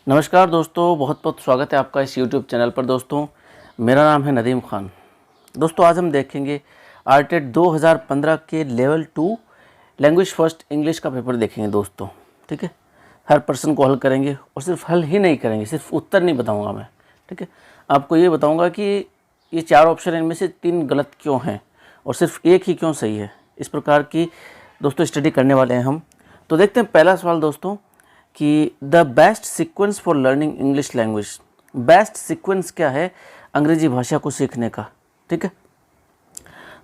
नमस्कार दोस्तों, बहुत बहुत स्वागत है आपका इस YouTube चैनल पर। दोस्तों मेरा नाम है नदीम खान। दोस्तों आज हम देखेंगे आरटेट 2015 के लेवल 2 लैंग्वेज फर्स्ट इंग्लिश का पेपर देखेंगे दोस्तों। ठीक है, हर पर्सन को हल करेंगे और सिर्फ हल ही नहीं करेंगे, सिर्फ उत्तर नहीं बताऊंगा मैं। ठीक है, आपको ये बताऊंगा कि ये 4 ऑप्शन इनमें से 3 गलत क्यों हैं और सिर्फ एक ही क्यों सही है। इस प्रकार की दोस्तों स्टडी करने वाले हैं हम। तो देखते हैं पहला सवाल दोस्तों कि the best sequence for learning English language. Best sequence क्या है अंग्रेजी भाषा को सीखने का। ठीक है,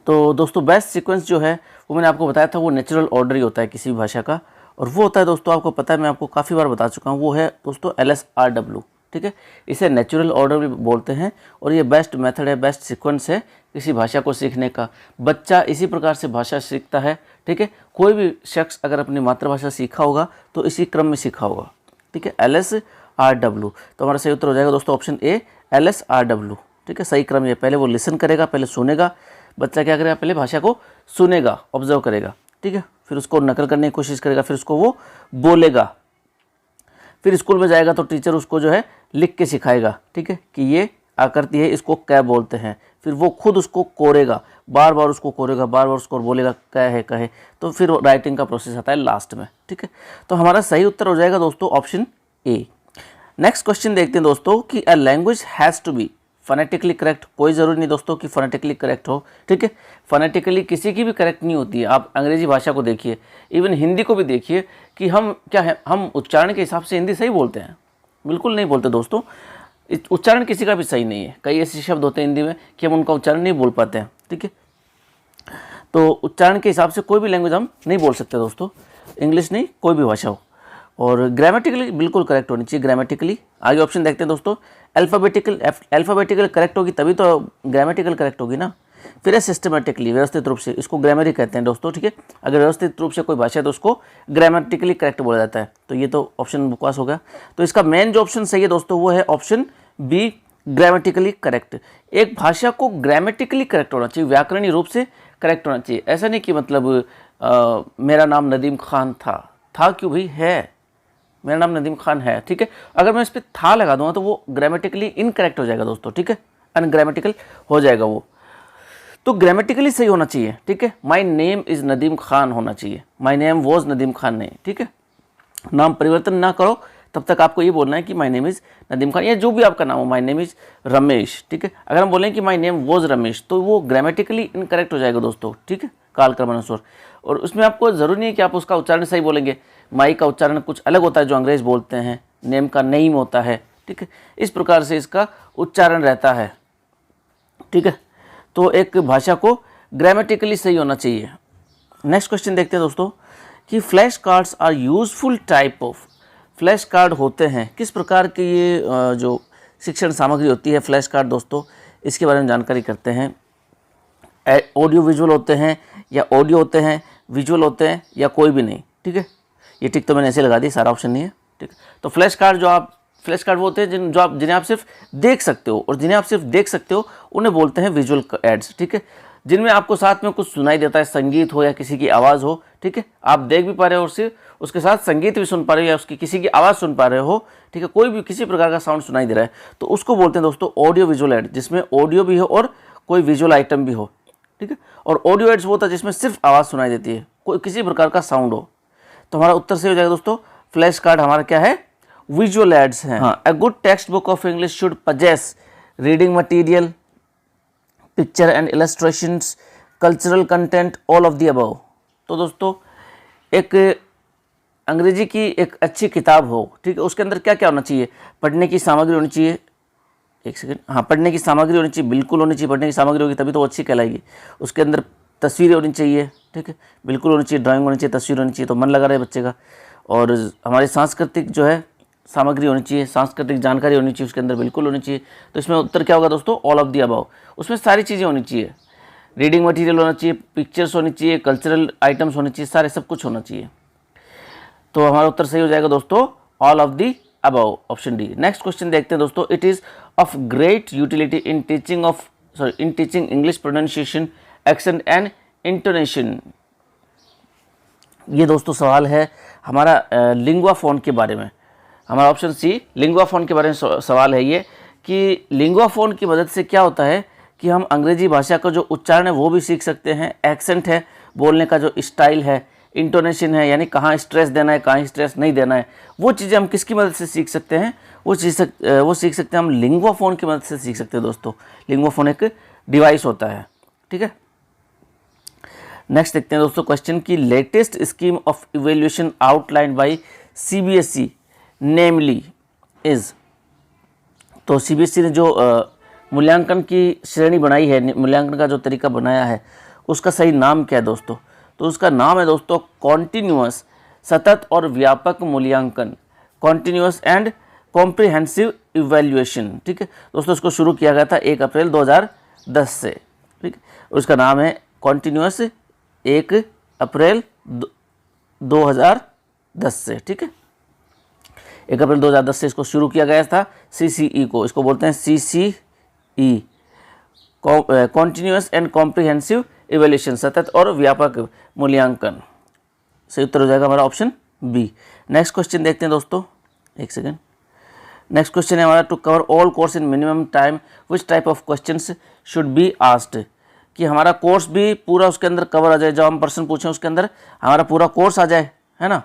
तो दोस्तों बेस्ट सीक्वेंस जो है वो मैंने आपको बताया था, वो नेचुरल ऑर्डर ही होता है किसी भी भाषा का, और वो होता है दोस्तों, आपको पता है, मैं आपको काफ़ी बार बता चुका हूँ, वो है दोस्तों LSRW। ठीक है, इसे नेचुरल ऑर्डर भी बोलते हैं और ये बेस्ट मेथड है, बेस्ट सीक्वेंस है किसी भाषा को सीखने का। बच्चा इसी प्रकार से भाषा सीखता है। ठीक है, कोई भी शख्स अगर अपनी मातृभाषा सीखा होगा तो इसी क्रम में सीखा होगा। ठीक है, LSRW, तो हमारा सही उत्तर हो जाएगा दोस्तों ऑप्शन ए, LSRW। ठीक है, सही क्रम ये, पहले वो लिसन करेगा, पहले सुनेगा। बच्चा क्या करेगा, पहले भाषा को सुनेगा, ऑब्जर्व करेगा। ठीक है, फिर उसको नकल करने की कोशिश करेगा, फिर उसको वो बोलेगा। फिर स्कूल में जाएगा तो टीचर उसको जो है लिख के सिखाएगा। ठीक है, कि ये आकृति है, इसको क्या बोलते हैं। फिर वो खुद उसको कोरेगा, बार बार उसको कोरेगा, बार बार उसको बोलेगा क्या है कहे, तो फिर राइटिंग का प्रोसेस आता है लास्ट में। ठीक है, तो हमारा सही उत्तर हो जाएगा दोस्तों ऑप्शन ए। नेक्स्ट क्वेश्चन देखते हैं दोस्तों कि a language has to be phonetically correct. कोई ज़रूरी नहीं दोस्तों कि फोनेटिकली करेक्ट हो। ठीक है, फोनेटिकली किसी की भी करेक्ट नहीं होती है। आप अंग्रेजी भाषा को देखिए, इवन हिंदी को भी देखिए कि हम क्या है, हम उच्चारण के हिसाब से हिंदी सही बोलते हैं? बिल्कुल नहीं बोलते दोस्तों। उच्चारण किसी का भी सही नहीं है। कई ऐसे शब्द होते हैं हिंदी में कि हम उनका उच्चारण नहीं बोल पाते हैं। ठीक है, तो उच्चारण के हिसाब से कोई भी लैंग्वेज हम नहीं बोल सकते दोस्तों, इंग्लिश नहीं, कोई भी भाषा हो। और ग्रामेटिकली बिल्कुल करेक्ट होनी चाहिए, ग्रामेटिकली। आगे ऑप्शन देखते हैं दोस्तों, अल्फ़ाबेटिकल करेक्ट होगी तभी तो ग्रामेटिकल करेक्ट होगी ना। फिर है सिस्टमेटिकली, व्यवस्थित रूप से, इसको ग्रामर ही कहते हैं दोस्तों। ठीक है, अगर व्यवस्थित रूप से कोई भाषा है तो उसको ग्रामेटिकली करेक्ट बोला जाता है। तो ये तो ऑप्शन बकवास हो गया। तो इसका मेन जो ऑप्शन सही है दोस्तों वो है ऑप्शन बी, ग्रामेटिकली करेक्ट। एक भाषा को ग्रामेटिकली करेक्ट होना चाहिए, व्याकरणीय रूप से करेक्ट होना चाहिए। ऐसा नहीं कि मतलब मेरा नाम नदीम खान था क्यों भाई, है, मेरा नाम नदीम खान है। ठीक है, अगर मैं इस पर था लगा दूंगा तो वो ग्रामेटिकली इनकरेक्ट हो जाएगा दोस्तों। ठीक है, अनग्रामेटिकल हो जाएगा वो, तो ग्रामेटिकली सही होना चाहिए। ठीक है, my name is Nadeem Khan होना चाहिए, my name was Nadeem Khan नहीं। ठीक है, नाम परिवर्तन ना करो, तब तक आपको ये बोलना है कि my name is Nadeem Khan, या जो भी आपका नाम हो, माई नेम इज़ रमेश। ठीक है, अगर हम बोलें कि माई नेम वॉज रमेश तो वो ग्रामेटिकली इनकरेक्ट हो जाएगा दोस्तों। ठीक है, काल क्रमानुसार। और उसमें आपको ज़रूरी नहीं है कि आप उसका उच्चारण सही बोलेंगे। माई का उच्चारण कुछ अलग होता है जो अंग्रेज बोलते हैं, नेम का नईम होता है। ठीक है, इस प्रकार से इसका उच्चारण रहता है। ठीक है, तो एक भाषा को ग्रामेटिकली सही होना चाहिए। नेक्स्ट क्वेश्चन देखते हैं दोस्तों कि flash cards are useful type of. Flash card होते हैं किस प्रकार की, ये जो शिक्षण सामग्री होती है फ्लैश कार्ड दोस्तों, इसके बारे में जानकारी करते हैं। ऑडियो विजुअल होते हैं या ऑडियो होते हैं, विजुअल होते हैं या कोई भी नहीं। ठीक है, ये टिक तो मैंने ऐसे लगा दी, सारा ऑप्शन नहीं है। ठीक है, तो फ्लैश कार्ड वो होते हैं जिन्हें आप सिर्फ देख सकते हो, और जिन्हें आप सिर्फ देख सकते हो उन्हें बोलते हैं विजुअल एड्स। ठीक है, जिनमें आपको साथ में कुछ सुनाई देता है, संगीत हो या किसी की आवाज़ हो। ठीक है, आप देख भी पा रहे हो और सिर्फ उसके साथ संगीत भी सुन पा रहे हो या उसकी किसी की आवाज़ सुन पा रहे हो। ठीक है, कोई भी किसी प्रकार का साउंड सुनाई दे रहा है तो उसको बोलते हैं दोस्तों ऑडियो विजुअल एड, जिसमें ऑडियो भी हो और कोई विजुअल आइटम भी हो। ठीक है, और ऑडियो एड्स वो होता है जिसमें सिर्फ आवाज़ सुनाई देती है, कोई किसी प्रकार का साउंड हो। तो हमारा उत्तर सही हो जाएगा दोस्तों, फ्लैश कार्ड हमारा क्या है, विजुअल एड्स हैं। हाँ, a good text book of English should possess reading material, picture and illustrations, cultural content, all of the above. तो दोस्तों एक अंग्रेजी की एक अच्छी किताब हो, ठीक है, उसके अंदर क्या क्या होना चाहिए, पढ़ने की सामग्री होनी चाहिए। एक सेकंड, हाँ, पढ़ने की सामग्री होनी चाहिए, बिल्कुल होनी चाहिए। पढ़ने की सामग्री होगी तभी तो अच्छी कहलाएगी। उसके अंदर तस्वीरें होनी चाहिए। ठीक है, बिल्कुल होनी चाहिए, ड्राइंग होनी चाहिए, तस्वीर होनी चाहिए, तो मन लगा रहे बच्चे का। और हमारी सांस्कृतिक जो है सामग्री होनी चाहिए, सांस्कृतिक जानकारी होनी चाहिए, उसके अंदर बिल्कुल होनी चाहिए। तो इसमें उत्तर क्या होगा दोस्तों, ऑल ऑफ द अबव। उसमें सारी चीज़ें होनी चाहिए, रीडिंग मटेरियल होना चाहिए, पिक्चर्स होनी चाहिए, कल्चरल आइटम्स होनी चाहिए, सारे सब कुछ होना चाहिए। तो हमारा उत्तर सही हो जाएगा दोस्तों all of the above, option D. Next question देखते हैं दोस्तों, it is of great utility in teaching English pronunciation, accent and intonation. ये दोस्तों सवाल है हमारा लिंगुआ फोन के बारे में। हमारा ऑप्शन सी लिंगुआ फोन के बारे में सवाल है ये कि लिंगुआ फोन की मदद से क्या होता है कि हम अंग्रेजी भाषा का जो उच्चारण है वो भी सीख सकते हैं, एक्सेंट है, बोलने का जो स्टाइल है, इंटोनेशन है, यानी कहाँ स्ट्रेस देना है, कहाँ स्ट्रेस नहीं देना है, वो चीज़ें हम किसकी मदद से सीख सकते हैं, वो सीख सकते हैं हम लिंगुआ फोन की मदद से सीख सकते हैं दोस्तों। लिंगुआ फोन एक डिवाइस होता है, ठीक है। नेक्स्ट देखते हैं दोस्तों क्वेश्चन की latest scheme of evaluation outlined by CBSE namely is. तो CBSE ने जो मूल्यांकन की श्रेणी बनाई है, मूल्यांकन का जो तरीका बनाया है, उसका सही नाम क्या है दोस्तों? तो उसका नाम है दोस्तों कॉन्टिन्यूअस, सतत और व्यापक मूल्यांकन, कॉन्टिन्यूअस एंड कॉम्प्रिहेंसिव इवैल्यूएशन, ठीक है दोस्तों। इसको शुरू किया गया था 1 अप्रैल 2010 से, ठीक है। उसका नाम है कॉन्टिन्यूअस 1 अप्रैल 2010 से, ठीक है। 1 अप्रैल 2010 से इसको शुरू किया गया था। CCE को, इसको बोलते हैं CCE, continuous and comprehensive evaluation, सतत और व्यापक मूल्यांकन। सही उत्तर हो जाएगा हमारा ऑप्शन बी। नेक्स्ट क्वेश्चन देखते हैं दोस्तों, एक सेकेंड। नेक्स्ट क्वेश्चन है हमारा to cover all course in minimum time which type of questions should be asked, कि हमारा कोर्स भी पूरा उसके अंदर कवर आ जाए, जो हम प्रश्न पूछें उसके अंदर हमारा पूरा कोर्स आ जाए, है ना।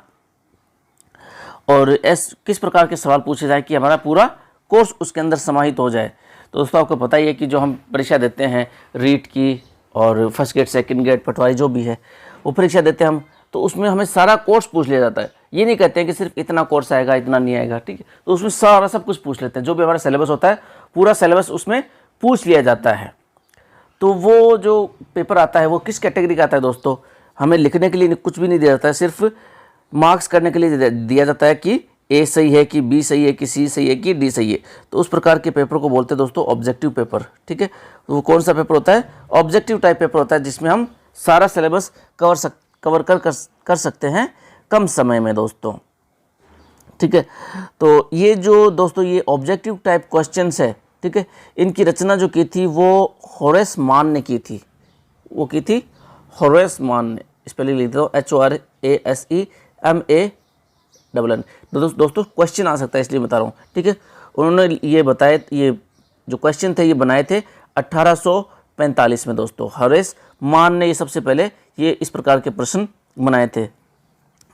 और किस प्रकार के सवाल पूछे जाए कि हमारा पूरा कोर्स उसके अंदर समाहित हो जाए। तो दोस्तों आपको पता ही है कि जो हम परीक्षा देते हैं रीट की और फर्स्ट ग्रेड, सेकंड ग्रेड, पटवारी जो भी है वो परीक्षा देते हैं हम, तो उसमें हमें सारा कोर्स पूछ लिया जाता है। ये नहीं कहते हैं कि सिर्फ इतना कोर्स आएगा, इतना नहीं आएगा, ठीक है। तो उसमें सारा सब कुछ पूछ लेते हैं, जो भी हमारा सिलेबस होता है पूरा सिलेबस उसमें पूछ लिया जाता है। तो वो जो पेपर आता है वो किस कैटेगरी का आता है दोस्तों? हमें लिखने के लिए कुछ भी नहीं दिया जाता है, सिर्फ मार्क्स करने के लिए दिया जाता है कि A सही है, कि B सही है, कि C सही है, कि D सही है। तो उस प्रकार के पेपर को बोलते हैं दोस्तों ऑब्जेक्टिव पेपर, ठीक है। तो वो कौन सा पेपर होता है? ऑब्जेक्टिव टाइप पेपर होता है, जिसमें हम सारा सिलेबस कवर कर सकते हैं कम समय में दोस्तों, ठीक है। तो ये जो दोस्तों ये ऑब्जेक्टिव टाइप क्वेश्चंस है, ठीक है, इनकी रचना जो की थी वो होरेस मान ने की थी। वो की थी होरेस मान ने, स्पेलिंग लिख दो HORASEMANN। दोस्तों क्वेश्चन आ सकता है इसलिए बता रहा हूँ, ठीक है। उन्होंने ये बताए, ये जो क्वेश्चन थे ये बनाए थे 1845 में दोस्तों। होरेस मान ने ये सबसे पहले ये इस प्रकार के प्रश्न बनाए थे।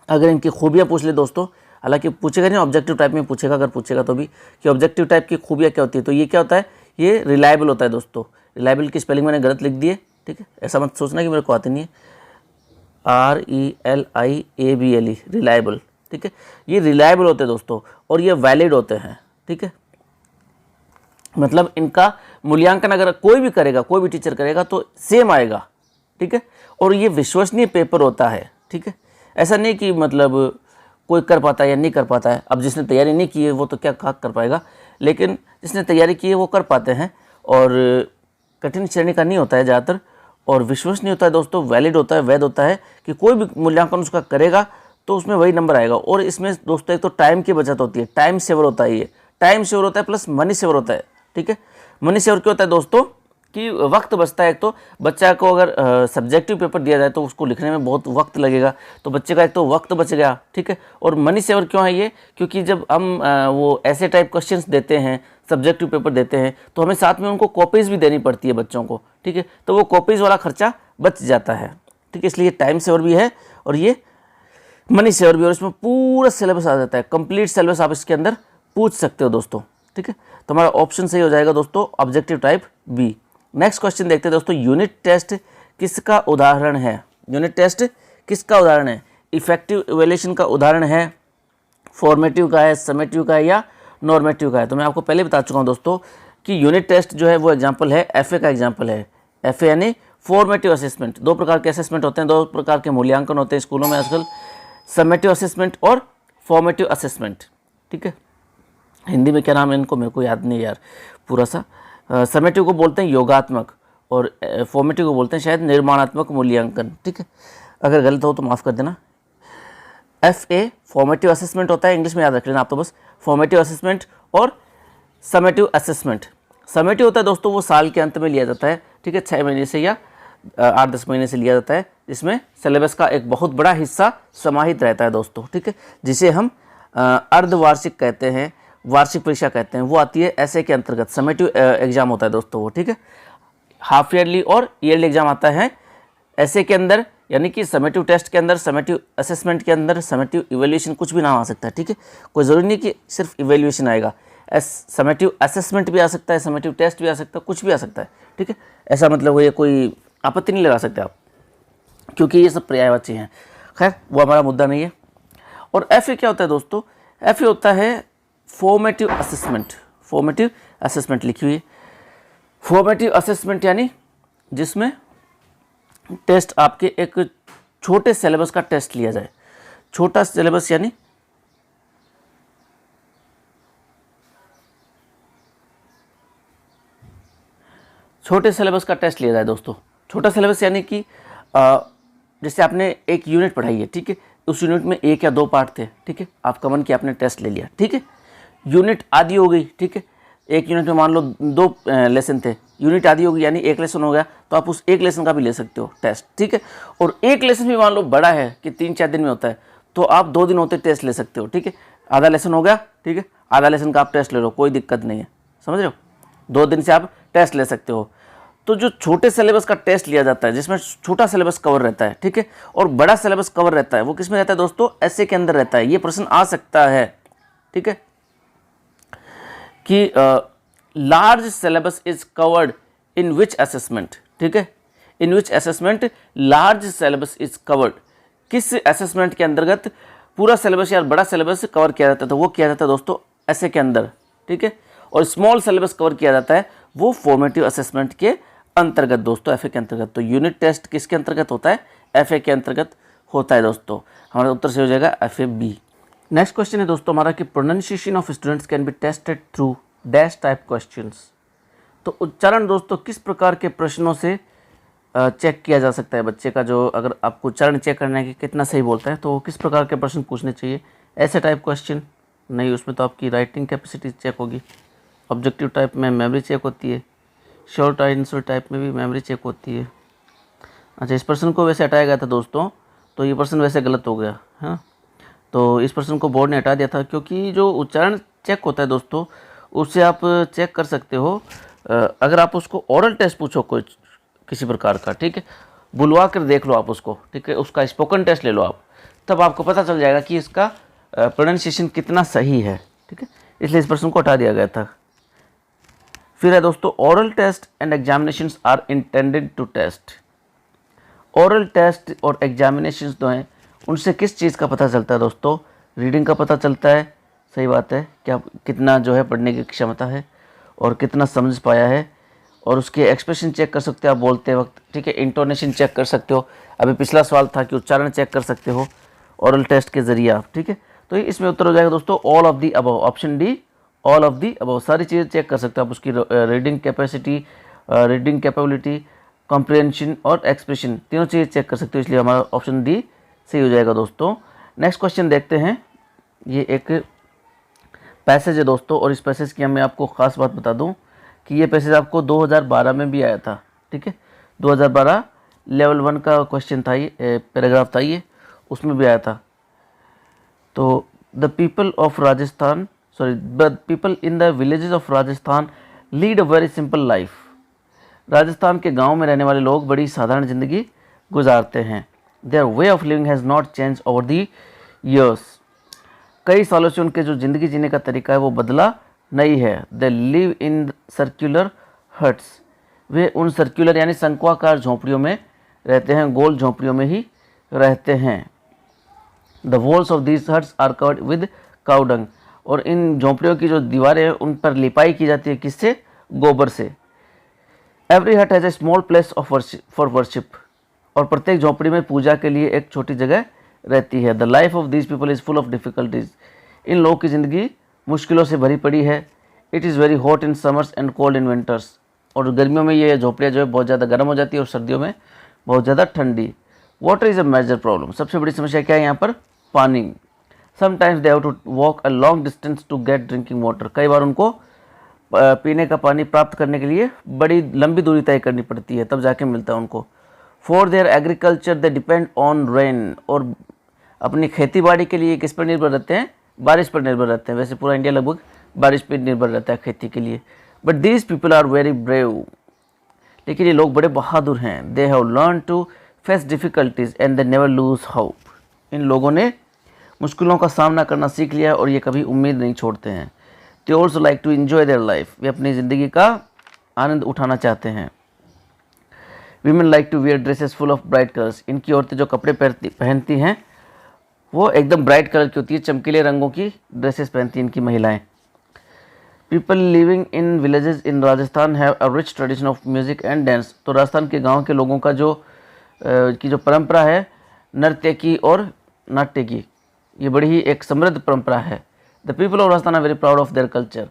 अगर इनकी खूबियाँ पूछ ले दोस्तों, हालांकि पूछेगा नहीं, ऑब्जेक्टिव टाइप में पूछेगा, अगर पूछेगा तो भी कि ऑब्जेक्टिव टाइप की खूबियाँ क्या होती है, तो ये क्या होता है, ये रिलायबल होता है दोस्तों। रिलायबल की स्पेलिंग मैंने गलत लिख दी है, ठीक है, ऐसा मत सोचना कि मेरे को आती नहीं है। RELIABLE, रिलायबल, ठीक है। ये रिलायबल होते हैं दोस्तों और ये वैलिड होते हैं, ठीक है। मतलब इनका मूल्यांकन अगर कोई भी करेगा, कोई भी टीचर करेगा तो सेम आएगा, ठीक है। और ये विश्वसनीय पेपर होता है, ठीक है। ऐसा नहीं कि मतलब कोई कर पाता है या नहीं कर पाता है। अब जिसने तैयारी नहीं की है वो तो क्या कर पाएगा, लेकिन जिसने तैयारी की है वो कर पाते हैं। और कठिन श्रेणी का नहीं होता है ज़्यादातर, और विश्वसनीय होता है दोस्तों, वैलिड होता है, वैध होता है कि कोई भी मूल्यांकन उसका करेगा तो उसमें वही नंबर आएगा। और इसमें दोस्तों एक तो टाइम की बचत होती है, टाइम सेवर होता है, ये टाइम सेवर होता है प्लस मनी सेवर होता है, ठीक है। मनी सेवर क्या होता है दोस्तों कि वक्त बचता है। एक तो बच्चा को अगर सब्जेक्टिव पेपर दिया जाए तो उसको लिखने में बहुत वक्त लगेगा, तो बच्चे का एक तो वक्त बच गया, ठीक है। और मनी सेवर क्यों है ये? क्योंकि जब हम वो ऐसे टाइप क्वेश्चंस देते हैं, सब्जेक्टिव पेपर देते हैं, तो हमें साथ में उनको कॉपीज़ भी देनी पड़ती है बच्चों को, ठीक है। तो वो कॉपीज़ वाला खर्चा बच जाता है, ठीक है। इसलिए टाइम सेवर भी है और ये मनी सेवर भी, और इसमें पूरा सिलेबस आ जाता है, कंप्लीट सिलेबस आप इसके अंदर पूछ सकते हो दोस्तों, ठीक है। तो हमारा ऑप्शन सही हो जाएगा दोस्तों objective type B. Next question देखते हैं दोस्तों, यूनिट टेस्ट किसका उदाहरण है? यूनिट टेस्ट किसका उदाहरण है? इफेक्टिव इवैल्यूएशन का उदाहरण है, फॉर्मेटिव का है, समेटिव का है या नॉर्मेटिव का है? तो मैं आपको पहले बता चुका हूँ दोस्तों कि यूनिट टेस्ट जो है वो एग्जाम्पल है, FA का एग्जाम्पल है। FA यानी फॉर्मेटिव असेसमेंट। दो प्रकार के असेसमेंट होते हैं, दो प्रकार के मूल्यांकन होते हैं स्कूलों में आजकल, समेटिव असेसमेंट और फॉर्मेटिव असेसमेंट, ठीक है। हिंदी में क्या नाम है इनको मेरे को याद नहीं यार पूरा सा। समेटिव को बोलते हैं योगात्मक और फॉर्मेटिव को बोलते हैं शायद निर्माणात्मक मूल्यांकन, ठीक है। अगर गलत हो तो माफ़ कर देना। FA फॉर्मेटिव असेसमेंट होता है, इंग्लिश में याद रख लेना आप तो बस, फॉर्मेटिव असेसमेंट और समेटिव असेसमेंट। समेटिव होता है दोस्तों वो साल के अंत में लिया जाता है, ठीक है, 6 महीने से या 8-10 महीने से लिया जाता है, जिसमें सिलेबस का एक बहुत बड़ा हिस्सा समाहित रहता है दोस्तों, ठीक है, जिसे हम अर्धवार्षिक कहते हैं, वार्षिक परीक्षा कहते हैं, वो आती है ऐसे के अंतर्गत। समेटिव एग्जाम होता है दोस्तों वो, ठीक है। हाफ ईयरली और ईयरली एग्जाम आता है ऐसे के अंदर, यानी कि समेटिव टेस्ट के अंदर, समेटिव असेसमेंट के अंदर, समेटिव इवैल्यूएशन, कुछ भी नाम आ सकता है, ठीक है। कोई ज़रूरी नहीं कि सिर्फ इवैल्यूएशन आएगा, समेटिव असेसमेंट भी आ सकता है, समेटिव टेस्ट भी आ सकता है, कुछ भी आ सकता है, ठीक है। ऐसा मतलब ये कोई आपत्ति नहीं लगा सकते आप, क्योंकि ये सब पर्यायवाची हैं। खैर वो हमारा मुद्दा नहीं है। और FA क्या होता है दोस्तों? FA होता है फॉर्मेटिव असेसमेंट। फॉर्मेटिव असेसमेंट लिखी हुई है। फॉर्मेटिव असेसमेंट यानी जिसमें टेस्ट आपके एक छोटे सिलेबस का टेस्ट लिया जाए। छोटा सिलेबस यानी छोटे सिलेबस का टेस्ट लिया जाए दोस्तों। छोटा सिलेबस यानी कि जैसे आपने एक यूनिट पढ़ाई है, ठीक है, उस यूनिट में 1 या 2 पार्ट थे, ठीक है, आपका मन किया आपने टेस्ट ले लिया, ठीक है, यूनिट आधी हो गई, ठीक है, एक यूनिट में मान लो 2 लेसन थे, यूनिट आधी हो गई यानी 1 लेसन हो गया, तो आप उस 1 लेसन का भी ले सकते हो टेस्ट, ठीक है। और 1 लेसन भी मान लो बड़ा है कि 3-4 दिन में होता है, तो आप 2 दिन होते टेस्ट ले सकते हो, ठीक है। आधा लेसन हो गया, ठीक है, आधा लेसन का आप टेस्ट ले लो, कोई दिक्कत नहीं है, समझ रहे हो। 2 दिन से आप टेस्ट ले सकते हो। तो जो छोटे सिलेबस का टेस्ट लिया जाता है, जिसमें छोटा सिलेबस कवर रहता है, ठीक है, और बड़ा सिलेबस कवर रहता है, वो किस में रहता है दोस्तों? ऐसे के अंदर रहता है। ये प्रश्न आ सकता है, ठीक है, कि large syllabus is covered in which assessment, ठीक है, in which assessment large syllabus is covered, किस असेसमेंट के अंतर्गत पूरा सिलेबस या बड़ा सिलेबस कवर किया जाता है, तो वो किया जाता है दोस्तों ऐसे के अंदर, ठीक है। और स्मॉल सिलेबस कवर किया जाता है वो फॉर्मेटिव असेसमेंट के अंतर्गत दोस्तों, FA के अंतर्गत। तो यूनिट टेस्ट किसके अंतर्गत होता है? FA के अंतर्गत होता है दोस्तों। हमारा उत्तर से हो जाएगा FAB। नेक्स्ट क्वेश्चन है दोस्तों हमारा कि pronunciation of students can be tested through dash type questions. तो उच्चारण दोस्तों किस प्रकार के प्रश्नों से चेक किया जा सकता है बच्चे का, जो अगर आपको उच्चारण चेक करना है कि कितना सही बोलता है, तो किस प्रकार के प्रश्न पूछने चाहिए? ऐसे टाइप क्वेश्चन नहीं, उसमें तो आपकी राइटिंग कैपेसिटी चेक होगी। ऑब्जेक्टिव टाइप में मेमोरी चेक होती है। शॉर्ट आंसर टाइप में भी मेमोरी चेक होती है। अच्छा, इस प्रश्न को वैसे हटाया गया था दोस्तों, तो ये प्रश्न वैसे गलत हो गया, हाँ, तो इस प्रश्न को बोर्ड ने हटा दिया था, क्योंकि जो उच्चारण चेक होता है दोस्तों उससे आप चेक कर सकते हो। अगर आप उसको ओरल टेस्ट पूछो कोई किसी प्रकार का, ठीक है, बुलवा कर देख लो आप उसको, ठीक है, उसका स्पोकन टेस्ट ले लो आप, तब आपको पता चल जाएगा कि इसका प्रोनाउंसिएशन कितना सही है, ठीक है, इसलिए इस प्रश्न को हटा दिया गया था। फिर है दोस्तों oral test and examinations are intended to test. Oral test और एग्जामिनेशंस जो हैं उनसे किस चीज़ का पता चलता है दोस्तों? रीडिंग का पता चलता है, सही बात है, क्या कितना जो है पढ़ने की क्षमता है और कितना समझ पाया है, और उसके एक्सप्रेशन चेक कर सकते हो आप बोलते वक्त, ठीक है, इंटोनेशन चेक कर सकते हो। अभी पिछला सवाल था कि उच्चारण चेक कर सकते हो ओरल टेस्ट के जरिए आप, ठीक है। तो इसमें उत्तर हो जाएगा दोस्तों all of the above, option D, all of the above. सारी चीज़ें चेक कर सकते हो आप, उसकी reading capacity, reading capability, comprehension और एक्सप्रेशन, तीनों चीज़ें चेक कर सकते हो, इसलिए हमारा ऑप्शन डी सही हो जाएगा दोस्तों। नेक्स्ट क्वेश्चन देखते हैं। ये एक पैसेज है दोस्तों, और इस पैसेज की मैं आपको ख़ास बात बता दूं कि ये पैसेज आपको 2012 में भी आया था, ठीक है, 2012 लेवल 1 का क्वेश्चन था, ये पैराग्राफ था, ये उसमें भी आया था। तो the people of Rajasthan, sorry, the people in the villages of Rajasthan lead a very simple life. Rajasthan के गाँव में रहने वाले लोग बड़ी साधारण ज़िंदगी गुजारते हैं। Their way of living has not change over the years. कई सालों से उनके जो ज़िंदगी जीने का तरीका है वो बदला नहीं है। They live in circular huts. वे उन सर्कुलर यानी शंक्वाकार झोंपड़ियों में रहते हैं, गोल झोंपड़ियों में ही रहते हैं। The walls of these huts are covered with cow dung. और इन झोंपड़ियों की जो दीवारें हैं उन पर लिपाई की जाती है, किससे? गोबर से। एवरी हट has a small place of for worship. और प्रत्येक झोंपड़ी में पूजा के लिए एक छोटी जगह रहती है। The life of these people is full of difficulties. इन लोगों की ज़िंदगी मुश्किलों से भरी पड़ी है। It is very hot in summers and cold in winters. और गर्मियों में ये झोपड़ियाँ जो है बहुत ज़्यादा गर्म हो जाती है और सर्दियों में बहुत ज़्यादा ठंडी। Water is a major problem. सबसे बड़ी समस्या क्या है यहाँ पर? पानी। Sometimes they have to walk a long distance to get drinking water. कई बार उनको पीने का पानी प्राप्त करने के लिए बड़ी लंबी दूरी तय करनी पड़ती है, तब जाके मिलता है उनको। For their agriculture they depend on rain. और अपनी खेती बाड़ी के लिए किस पर निर्भर रहते हैं? बारिश पर निर्भर रहते हैं। वैसे पूरा इंडिया लगभग बारिश पर निर्भर रहता है खेती के लिए। But these people are very brave, लेकिन ये लोग बड़े बहादुर हैं। They have learn to face difficulties and they never lose hope. इन लोगों ने मुश्किलों का सामना करना सीख लिया और ये कभी उम्मीद नहीं छोड़ते हैं। They also like to enjoy their life, वे अपनी ज़िंदगी का आनंद उठाना चाहते हैं। Women like to wear dresses full of bright colours, इनकी औरतें जो कपड़े पहनती हैं वो एकदम ब्राइट कलर की होती है, चमकीले रंगों की ड्रेसेस पहनती हैं इनकी महिलाएं। People living in villages in Rajasthan have a rich tradition of music and dance. तो राजस्थान के गांव के लोगों का जो परंपरा है नृत्य की और नाट्य की, ये बड़ी ही एक समृद्ध परंपरा है। The people of Rajasthan are very proud of their culture.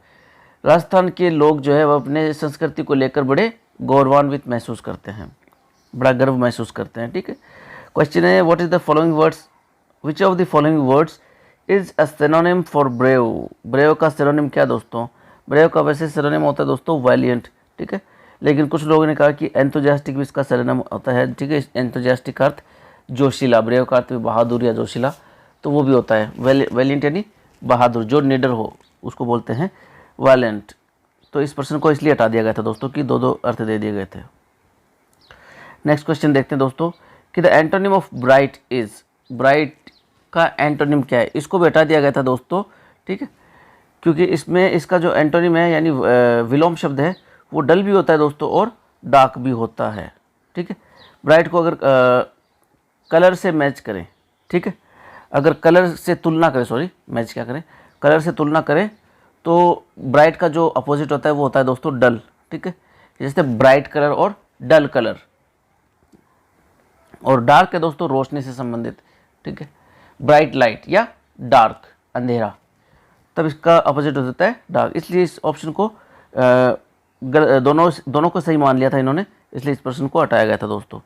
Rajasthan के लोग जो है वह अपने संस्कृति को लेकर बड़े गौरवान्वित महसूस करते हैं, बड़ा गर्व महसूस करते हैं। ठीक है, क्वेश्चन है what is the following words, which of the following words is a synonym for brave. Brave का सिनोनिम क्या दोस्तों? ब्रेव का वैसे सिनोनिम होता है दोस्तों वैलिएंट। ठीक है, लेकिन कुछ लोगों ने कहा कि एंथुजियास्टिक भी इसका सिनोनिम होता है। ठीक है, एंथुजियास्टिक का अर्थ जोशीला, ब्रेव का अर्थ भी बहादुर या जोशीला, तो वो भी होता है। वैलिएंट यानी बहादुर, जो निडर हो उसको बोलते हैं वैलेंट। तो इस प्रश्न को इसलिए हटा दिया गया था दोस्तों कि दो दो अर्थ दे दिए गए थे। नेक्स्ट क्वेश्चन देखते हैं दोस्तों कि the antonym of bright is. Bright का एंटोनिम क्या है? इसको भी हटा दिया गया था दोस्तों। ठीक है, क्योंकि इसमें इसका जो एंटोनिम है यानी विलोम शब्द है वो डल भी होता है दोस्तों और डार्क भी होता है। ठीक है, ब्राइट को अगर कलर से मैच करें, ठीक है, अगर कलर से तुलना करें, सॉरी मैच क्या करें, कलर से तुलना करें तो ब्राइट का जो अपोजिट होता है वो होता है दोस्तों डल। ठीक है, जैसे ब्राइट कलर और डल कलर। और डार्क है दोस्तों रोशनी से संबंधित। ठीक है, ब्राइट लाइट या डार्क अंधेरा, तब इसका अपोजिट हो जाता है डार्क। इसलिए इस ऑप्शन को दोनों को सही मान लिया था इन्होंने, इसलिए इस प्रश्न को हटाया गया था दोस्तों।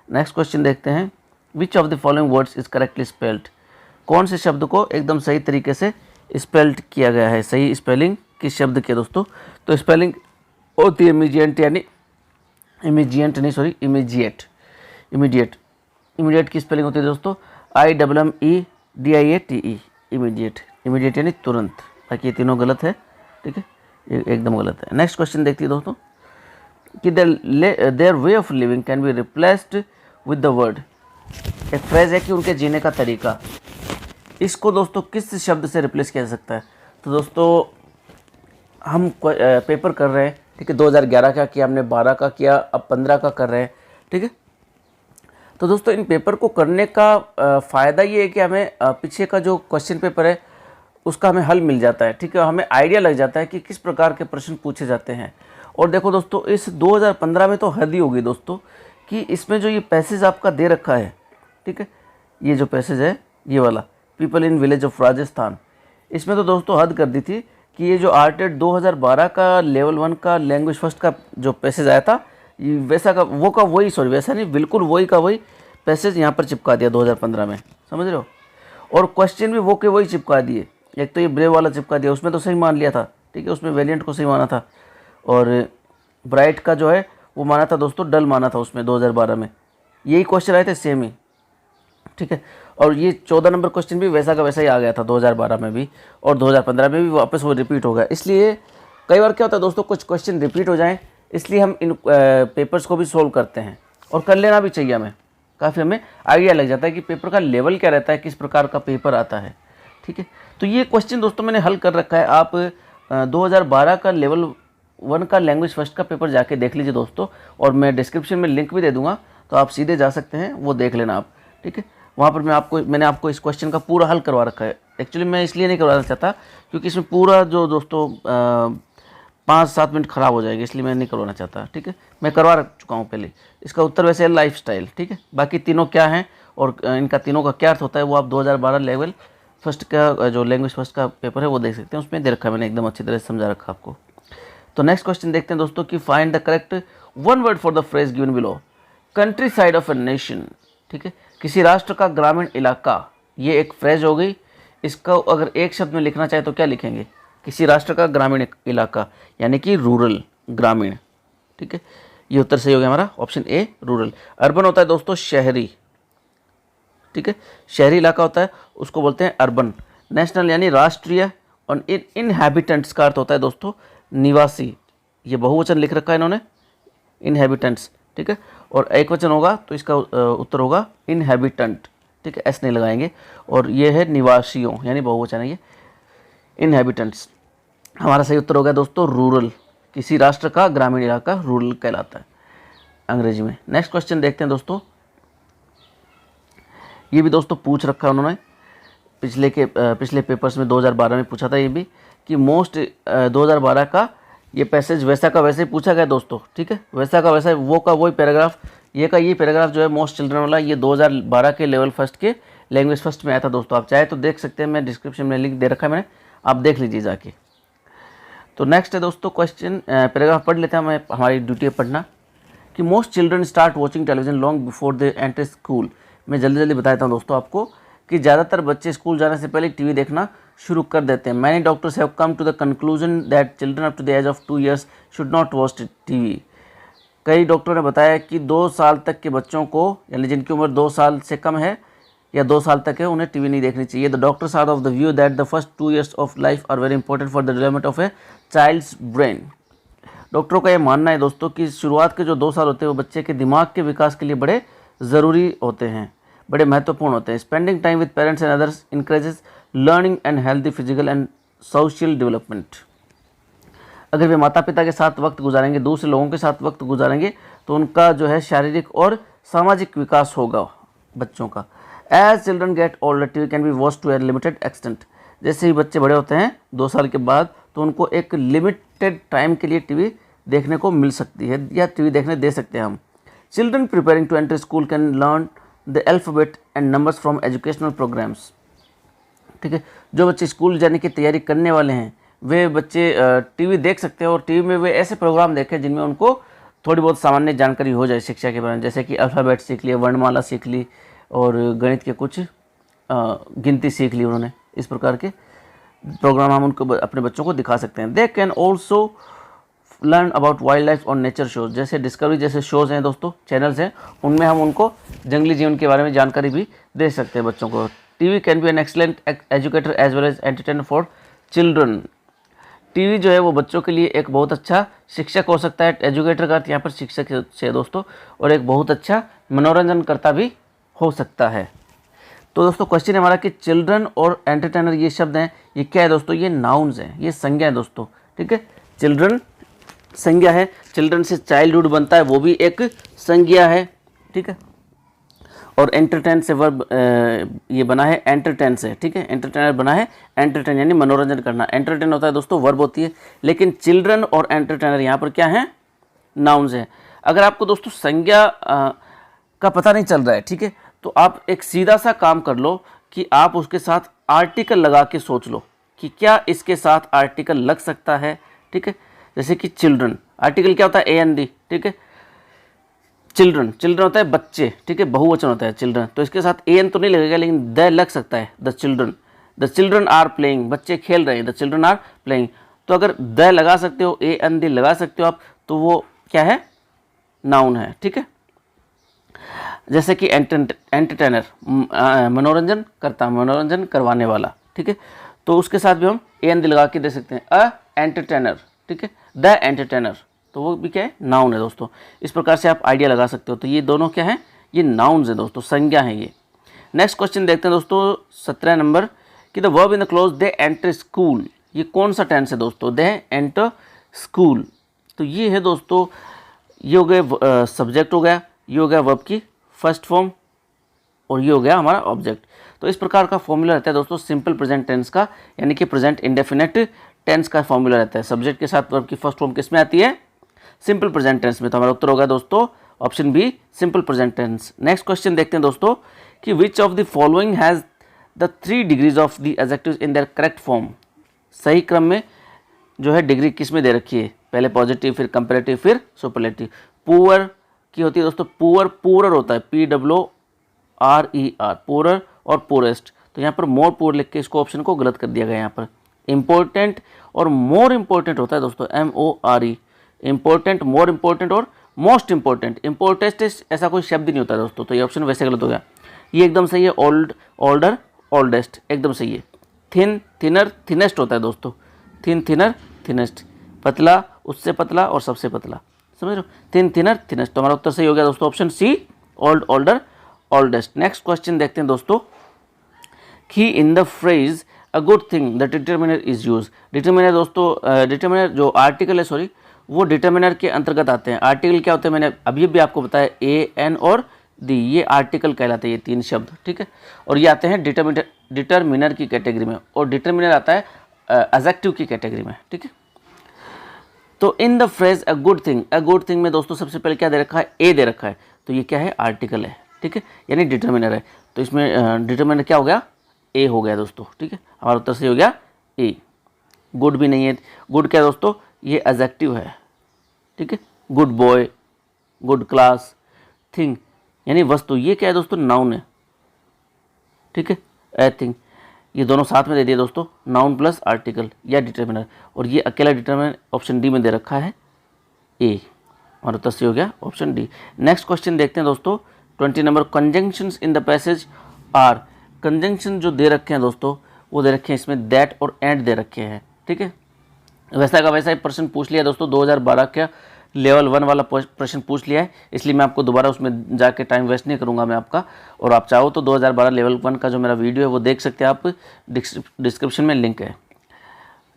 नेक्स्ट क्वेश्चन देखते हैं विच of the following words is correctly spelled. कौन से शब्द को एकदम सही तरीके से स्पेल्ड किया गया है? सही स्पेलिंग किस शब्द की दोस्तों? तो स्पेलिंग होती है इमीडिएट यानी इमीडिएट। इमीडिएट की स्पेलिंग होती है दोस्तों IMMEDIATE, इमीडिएट। इमीडिएट यानी तुरंत। बाकी ये तीनों गलत है। ठीक है, ये एकदम गलत है। नेक्स्ट क्वेश्चन देखते हैं दोस्तों कि their way of living can be replaced with the word. एक फ्रेज है कि उनके जीने का तरीका, इसको दोस्तों किस शब्द से रिप्लेस किया जा सकता है? तो दोस्तों हम पेपर कर रहे हैं, ठीक है, 2011 का किया हमने, 12 का किया, अब 15 का कर रहे हैं। ठीक है, तो दोस्तों इन पेपर को करने का फ़ायदा ये है कि हमें पीछे का जो क्वेश्चन पेपर है उसका हमें हल मिल जाता है। ठीक है, हमें आइडिया लग जाता है कि किस प्रकार के प्रश्न पूछे जाते हैं। और देखो दोस्तों इस 2015 में तो हद ही होगी दोस्तों कि इसमें जो ये पैसेज आपका दे रखा है, ठीक है, ये जो पैसेज है ये वाला people in village of Rajasthan, इसमें तो दोस्तों हद कर दी थी कि ये जो आर्टेड 2012 का लेवल 1 का लैंग्वेज फर्स्ट का जो पैसेज आया था ये वैसा का वही सॉरी वैसा नहीं, बिल्कुल वही का वही पैसेज यहाँ पर चिपका दिया 2015 में, समझ रहे हो। और क्वेश्चन भी वो के वही चिपका दिए। एक तो ये ब्रेव वाला चिपका दिया, उसमें तो सही मान लिया था, ठीक है, उसमें वेरिएंट को सही माना था। और ब्राइट का जो है वो माना था दोस्तों डल माना था उसमें 2012 में। यही क्वेश्चन आए थे सेम ही, ठीक है। और ये 14 नंबर क्वेश्चन भी वैसा का वैसा ही आ गया था 2012 में भी, और 2015 में भी वापस वो रिपीट हो गया। इसलिए कई बार क्या होता है दोस्तों कुछ क्वेश्चन रिपीट हो जाएं, इसलिए हम इन पेपर्स को भी सोल्व करते हैं, और कर लेना भी चाहिए हमें। काफ़ी हमें आइडिया लग जाता है कि पेपर का लेवल क्या रहता है, किस प्रकार का पेपर आता है, ठीक है। तो ये क्वेश्चन दोस्तों मैंने हल कर रखा है। आप 2012 का लेवल 1 का लैंग्वेज फर्स्ट का पेपर जाके देख लीजिए दोस्तों, और मैं डिस्क्रिप्शन में लिंक भी दे दूंगा, तो आप सीधे जा सकते हैं, वो देख लेना आप, ठीक है। वहाँ पर मैंने आपको इस क्वेश्चन का पूरा हल करवा रखा है। एक्चुअली मैं इसलिए नहीं करवाना चाहता क्योंकि इसमें पूरा जो दोस्तों 5-7 मिनट ख़राब हो जाएगी, इसलिए मैं नहीं करवाना चाहता, ठीक है। मैं करवा चुका हूँ पहले। इसका उत्तर वैसे है लाइफ स्टाइल, ठीक है। बाकी तीनों क्या हैं और इनका तीनों का क्या अर्थ होता है वो आप 2012 लेवल फर्स्ट का जो लैंग्वेज फर्स्ट का पेपर है वो देख सकते हैं, उसमें दे रखा है मैंने, एकदम अच्छी तरह से समझा रखा आपको। तो नेक्स्ट क्वेश्चन देखते हैं दोस्तों कि find the correct one word for the phrase given below. Country side of a nation, ठीक है, किसी राष्ट्र का ग्रामीण इलाका, ये एक फ्रेज हो गई। इसका अगर एक शब्द में लिखना चाहे तो क्या लिखेंगे? किसी राष्ट्र का ग्रामीण इलाका, यानी कि रूरल, ग्रामीण, ठीक है। ये उत्तर सही हो गया हमारा, ऑप्शन ए रूरल। अर्बन होता है दोस्तों शहरी, ठीक है, शहरी इलाका होता है उसको बोलते हैं अर्बन। नेशनल यानी राष्ट्रीय, और इनहैबिटेंट्स का अर्थ होता है दोस्तों निवासी, ये बहुवचन लिख रखा है इन्होंने, इनहैबिटेंट्स, ठीक है। और एक वचन होगा तो इसका उत्तर होगा इनहैबिटेंट, ठीक है, एस नहीं लगाएंगे। और ये है निवासियों यानी बहुवचन है ये, इनहैबिटेंट्स। हमारा सही उत्तर होगा दोस्तों रूरल, किसी राष्ट्र का ग्रामीण इलाका रूरल कहलाता है अंग्रेजी में। नेक्स्ट क्वेश्चन देखते हैं दोस्तों, ये भी दोस्तों पूछ रखा है उन्होंने पिछले पेपर्स में 2012 में पूछा था ये भी, कि मोस्ट 2012 का ये पैसेज वैसा का वैसे ही पूछा गया दोस्तों, ठीक है, वैसा का वैसा वो का वही पैराग्राफ, ये पैराग्राफ जो है मोस्ट चिल्ड्रन वाला, ये 2012 के लेवल फर्स्ट के लैंग्वेज फर्स्ट में आया था दोस्तों। आप चाहे तो देख सकते हैं, मैं डिस्क्रिप्शन में लिंक दे रखा है मैंने, आप देख लीजिए जाके। तो नेक्स्ट है दोस्तों क्वेश्चन, पैराग्राफ पढ़ लेते हैं, हमें हमारी ड्यूटी है पढ़ना, कि most children start watching television long before they enter school. मैं जल्दी जल्दी बता देता हूँ दोस्तों आपको कि ज़्यादातर बच्चे स्कूल जाने से पहले टीवी देखना शुरू कर देते हैं। Many doctors have come to the conclusion that children up to the age of 2 years should not watch TV. कई डॉक्टरों ने बताया कि 2 साल तक के बच्चों को, यानी जिनकी उम्र 2 साल से कम है या 2 साल तक है, उन्हें टीवी नहीं देखनी चाहिए। The doctors are of the view that the first 2 years of life are very important for the development of a child's brain. डॉक्टरों का ये मानना है दोस्तों कि शुरुआत के जो 2 साल होते हैं वो बच्चे के दिमाग के विकास के लिए बड़े ज़रूरी होते हैं, बड़े महत्वपूर्ण होते हैं। Spending time with parents and others encourages learning and healthy physical and social development. अगर वे माता पिता के साथ वक्त गुजारेंगे, दूसरे लोगों के साथ वक्त गुजारेंगे, तो उनका जो है शारीरिक और सामाजिक विकास होगा बच्चों का। As children get older TV can be watch to a limited extent. जैसे ही बच्चे बड़े होते हैं 2 साल के बाद, तो उनको एक लिमिटेड टाइम के लिए टीवी देखने को मिल सकती है या टीवी देखने दे सकते हैं हम। Children preparing to enter school can learn the alphabet and numbers from educational programmes, ठीक है। जो बच्चे स्कूल जाने की तैयारी करने वाले हैं वे बच्चे टीवी देख सकते हैं, और टीवी में वे ऐसे प्रोग्राम देखें जिनमें उनको थोड़ी बहुत सामान्य जानकारी हो जाए शिक्षा के बारे में, जैसे कि अल्फ़ाबेट सीख लिया, वर्णमाला सीख ली, और गणित के कुछ गिनती सीख ली उन्होंने। इस प्रकार के प्रोग्राम हम उनको अपने बच्चों को दिखा सकते हैं। They can also learn about wild life और नेचर शोज, जैसे डिस्कवरी जैसे शोज़ हैं दोस्तों, चैनल्स हैं, उनमें हम उनको जंगली जीवन के बारे में जानकारी भी दे सकते हैं बच्चों को। TV can be an excellent educator as well as entertainer for children. TV जो है वो बच्चों के लिए एक बहुत अच्छा शिक्षक हो सकता है। एजुकेटर का अर्थ यहाँ पर शिक्षक से दोस्तों, और एक बहुत अच्छा मनोरंजन करता भी हो सकता है। तो दोस्तों क्वेश्चन है हमारा कि चिल्ड्रन और एंटरटेनर ये शब्द हैं, ये क्या है दोस्तों? ये नाउन्स हैं, ये संज्ञा है दोस्तों, ठीक है। चिल्ड्रन संज्ञा है, चिल्ड्रन से चाइल्डहुड बनता है, वो भी एक संज्ञा है, ठीक है। और एंटरटेन से वर्ब ये बना है एंटरटेन से, ठीक है। एंटरटेनर बना है एंटरटेन यानी मनोरंजन करना। एंटरटेन होता है दोस्तों वर्ब होती है, लेकिन चिल्ड्रन और एंटरटेनर यहाँ पर क्या है? नाउन्स हैं। अगर आपको दोस्तों संज्ञा का पता नहीं चल रहा है, ठीक है, तो आप एक सीधा सा काम कर लो कि आप उसके साथ आर्टिकल लगा के सोच लो कि क्या इसके साथ आर्टिकल लग सकता है, ठीक है। जैसे कि चिल्ड्रन, आर्टिकल क्या होता है? AND, ठीक है। चिल्ड्रन, चिल्ड्रन होता है बच्चे, ठीक है, बहुवचन होता है चिल्ड्रन, तो इसके साथ AN तो नहीं लगेगा, लेकिन द लग सकता है। द चिल्ड्रन आर प्लेइंग, बच्चे खेल रहे हैं, द चिल्ड्रन आर प्लेइंग। तो अगर द लगा सकते हो, AND लगा सकते हो आप, तो वो क्या है? नाउन है, ठीक है। जैसे कि एंटरटेनर, मनोरंजन करता, मनोरंजन करवाने वाला, ठीक है, तो उसके साथ भी हम AND लगा के दे सकते हैं, अ एंटरटेनर, ठीक है, द एंटरटेनर, तो वो भी क्या है? नाउन है दोस्तों। इस प्रकार से आप आइडिया लगा सकते हो। तो ये दोनों क्या है? ये नाउन्स है दोस्तों, संज्ञा है ये। नेक्स्ट क्वेश्चन देखते हैं दोस्तों 17 नंबर, कि the verb in the close they enter school, ये कौन सा टेंस है दोस्तों? दे एंटर स्कूल, तो ये है दोस्तों, ये हो गया सब्जेक्ट हो गया, ये हो गया वर्ब की फर्स्ट फॉर्म, और ये हो गया हमारा ऑब्जेक्ट। तो इस प्रकार का फॉर्मूला रहता है दोस्तों सिंपल प्रेजेंट टेंस का, यानी कि प्रेजेंट इंडेफिनेट टेंस का फॉर्मूला रहता है। सब्जेक्ट के साथ वर्ब की फर्स्ट फॉर्म किस में आती है? सिंपल प्रेजेंट टेंस में। तो हमारा उत्तर होगा दोस्तों option B, simple present tense. Next question देखते हैं दोस्तों कि which of the following has the 3 degrees of the adjectives in their correct form. सही क्रम में जो है डिग्री किस में दे रखी है? पहले पॉजिटिव, फिर कंपेरेटिव, फिर सुपरलेटिव। पुअर की होती है दोस्तों, पुअर होता है, PWRER, पुअर और पुअरेस्ट। तो यहाँ पर मोर पुअर लिख के इसको ऑप्शन को गलत कर दिया गया यहाँ पर। इंपॉर्टेंट और मोर इंपॉर्टेंट होता है दोस्तों, MORE, इंपॉर्टेंट, मोर इंपॉर्टेंट और मोस्ट इंपॉर्टेंट। इंपॉर्टेंट ऐसा कोई शब्द नहीं होता दोस्तों, तो ये ऑप्शन वैसे गलत हो गया। ये एकदम सही है, ओल्ड, ओल्डर, ओल्डेस्ट, एकदम सही है। थिन, थिनर, थिनेस्ट होता है दोस्तों, थिन, थिनर, थिनेस्ट, पतला, उससे पतला और सबसे पतला, समझ रहे हो, थिन, थिनर, थिनेस्ट। तो हमारा उत्तर सही हो गया दोस्तों option C, old, older, oldest. Next question देखते हैं दोस्तों कि in the phrase a good thing the determiner is use. Determiner दोस्तों, डिटर्मिनर जो आर्टिकल है, सॉरी, वो डिटर्मिनर के अंतर्गत आते हैं। आर्टिकल क्या होते हैं, मैंने अभी भी आपको बताया, ए, एन और दी, ये आर्टिकल कहलाते हैं, ये 3 शब्द, ठीक है। और ये आते हैं डिटर्मिनर की कैटेगरी में, और डिटर्मिनर आता है एडजेक्टिव की कैटेगरी में, ठीक है। तो इन the phrase a good thing में दोस्तों सबसे पहले क्या दे रखा है, ए दे रखा है, तो ये क्या है, आर्टिकल है, ठीक है, यानी डिटर्मिनर है। तो इसमें डिटर्मिनर क्या हो गया, ए हो गया दोस्तों, ठीक है। हमारा उत्तर सही हो गया ए। गुड भी नहीं है, गुड क्या है दोस्तों, ये एडजेक्टिव है, ठीक है। Good boy, good class, thing यानी वस्तु, ये क्या है दोस्तों, नाउन है, ठीक है। ए थिंग, ये दोनों साथ में दे दिए दोस्तों, नाउन प्लस आर्टिकल या डिटर्मिनर, और ये अकेला डिटर्मिनर ऑप्शन डी में दे रखा है ए। हमारा उत्तर सही हो गया ऑप्शन डी। नेक्स्ट क्वेश्चन देखते हैं दोस्तों 20 number, conjunctions in the passage are. Conjunction जो दे रखे हैं दोस्तों, वो दे रखे हैं इसमें दैट और एंड दे रखे हैं, ठीक है। वैसा का वैसा ही प्रश्न पूछ लिया दोस्तों, 2012 का लेवल 1 वाला प्रश्न पूछ लिया है, इसलिए मैं आपको दोबारा उसमें जाके टाइम वेस्ट नहीं करूंगा मैं आपका। और आप चाहो तो 2012 लेवल 1 का जो मेरा वीडियो है वो देख सकते हैं आप, डिस्क्रिप्शन में लिंक है।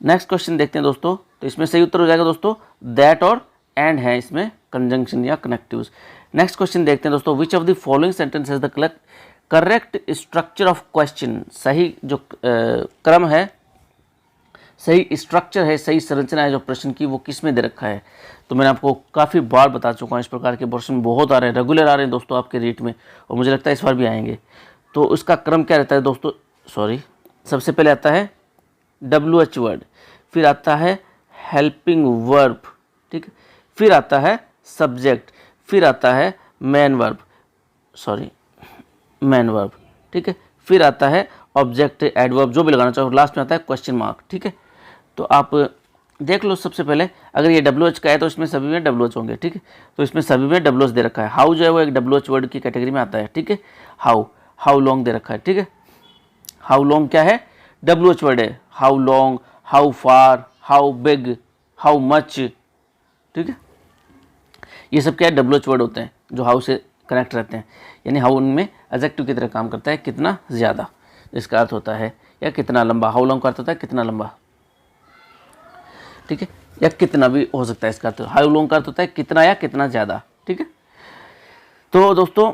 नेक्स्ट क्वेश्चन देखते हैं दोस्तों, तो इसमें सही उत्तर हो जाएगा दोस्तों दैट और एंड है इसमें कंजंक्शन या कनेक्टिव्स। नेक्स्ट क्वेश्चन देखते हैं दोस्तों, विच of the following sentence has the correct structure of question. सही जो क्रम है, सही स्ट्रक्चर है, सही संरचना है जो प्रश्न की, वो किस में दे रखा है। तो मैंने आपको काफ़ी बार बता चुका हूँ, इस प्रकार के प्रश्न बहुत आ रहे हैं, रेगुलर आ रहे हैं दोस्तों आपके रीट में, और मुझे लगता है इस बार भी आएंगे। तो उसका क्रम क्या रहता है दोस्तों, सबसे पहले आता है WH वर्ड, फिर आता है हेल्पिंग वर्ब, ठीक है, फिर आता है सब्जेक्ट, फिर आता है मैन वर्ब, ठीक है, फिर आता है ऑब्जेक्ट, एडवर्ब, जो भी लगाना चाहो, लास्ट में आता है क्वेश्चन मार्क, ठीक है। तो आप देख लो, सबसे पहले अगर ये WH का है तो इसमें सभी में WH होंगे, ठीक है। तो इसमें सभी में WH दे रखा है। हाउ जो है वो एक WH वर्ड की कैटेगरी में आता है, ठीक है। हाउ लॉन्ग दे रखा है, ठीक है। हाउ लॉन्ग क्या है, WH वर्ड है। How long, how far, how big, how much, ठीक है। ये सब क्या है, WH वर्ड होते हैं जो हाउ से कनेक्ट रहते हैं, यानी हाउ उनमें एडजेक्टिव की तरह काम करता है, कितना ज़्यादा इसका अर्थ होता है, या कितना लंबा। हाउ लॉन्ग का अर्थ होता है कितना लंबा, ठीक है, या कितना भी हो सकता है इसका अर्थ। हाउ लॉन्ग का अर्थ होता है कितना या कितना ज़्यादा, ठीक है। तो दोस्तों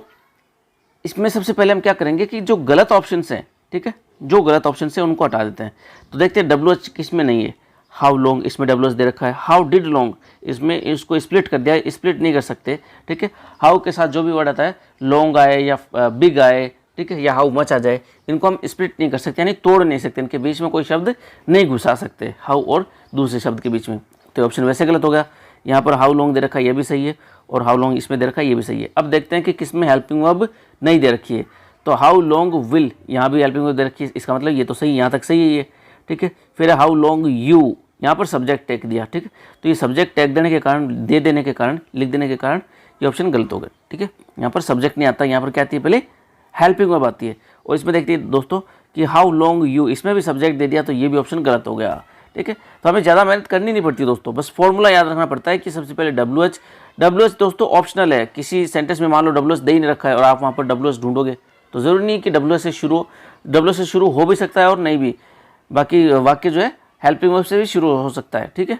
इसमें सबसे पहले हम क्या करेंगे कि जो गलत ऑप्शन हैं, ठीक है, जो गलत ऑप्शन हैं उनको हटा देते हैं। तो देखते हैं WH किस में नहीं है। हाउ लॉन्ग, इसमें WH दे रखा है। हाउ डिड लॉन्ग, इसमें इसको स्प्लिट कर दिया, स्प्लिट नहीं कर सकते, ठीक है। हाउ के साथ जो भी वर्ड आता है, लॉन्ग आए या बिग आए, ठीक है, या हाउ मच आ जाए, इनको हम स्प्लिट नहीं कर सकते, यानी तोड़ नहीं सकते, इनके बीच में कोई शब्द नहीं घुसा सकते, हाउ और दूसरे शब्द के बीच में। तो ऑप्शन वैसे गलत हो गया। यहाँ पर हाउ लॉन्ग दे रखा है, ये भी सही है, और हाउ लॉन्ग इसमें दे रखा है, ये भी सही है। अब देखते हैं कि किस में हेल्पिंग वर्ब नहीं दे रखी है। तो हाउ लॉन्ग विल, यहाँ भी हेल्पिंग वर्ब दे रखी है, इसका मतलब ये तो सही, यहाँ तक सही है ये, ठीक है। फिर हाउ लॉन्ग यू, यहाँ पर सब्जेक्ट टैग दिया, ठीक है। तो ये सब्जेक्ट टैग देने के कारण, दे देने के कारण, लिख देने के कारण ये ऑप्शन गलत हो गया, ठीक है। यहाँ पर सब्जेक्ट नहीं आता, यहाँ पर क्या आती है, पहले हेल्पिंग वर्ब आती है। और इसमें देखते हैं दोस्तों कि हाउ लॉन्ग यू, इसमें भी सब्जेक्ट दे दिया, तो ये भी ऑप्शन गलत हो गया, ठीक है। तो हमें ज़्यादा मेहनत करनी नहीं पड़ती दोस्तों, बस फॉर्मूला याद रखना पड़ता है कि सबसे पहले WH दोस्तों ऑप्शनल है। किसी सेंटेंस में मान लो WH दे ही नहीं रखा है और आप वहाँ पर WH ढूंढोगे, तो ज़रूरी नहीं कि WH से शुरू हो भी सकता है और नहीं भी, बाकी वाक्य जो है हेल्पिंग वर्ब से भी शुरू हो सकता है, ठीक है।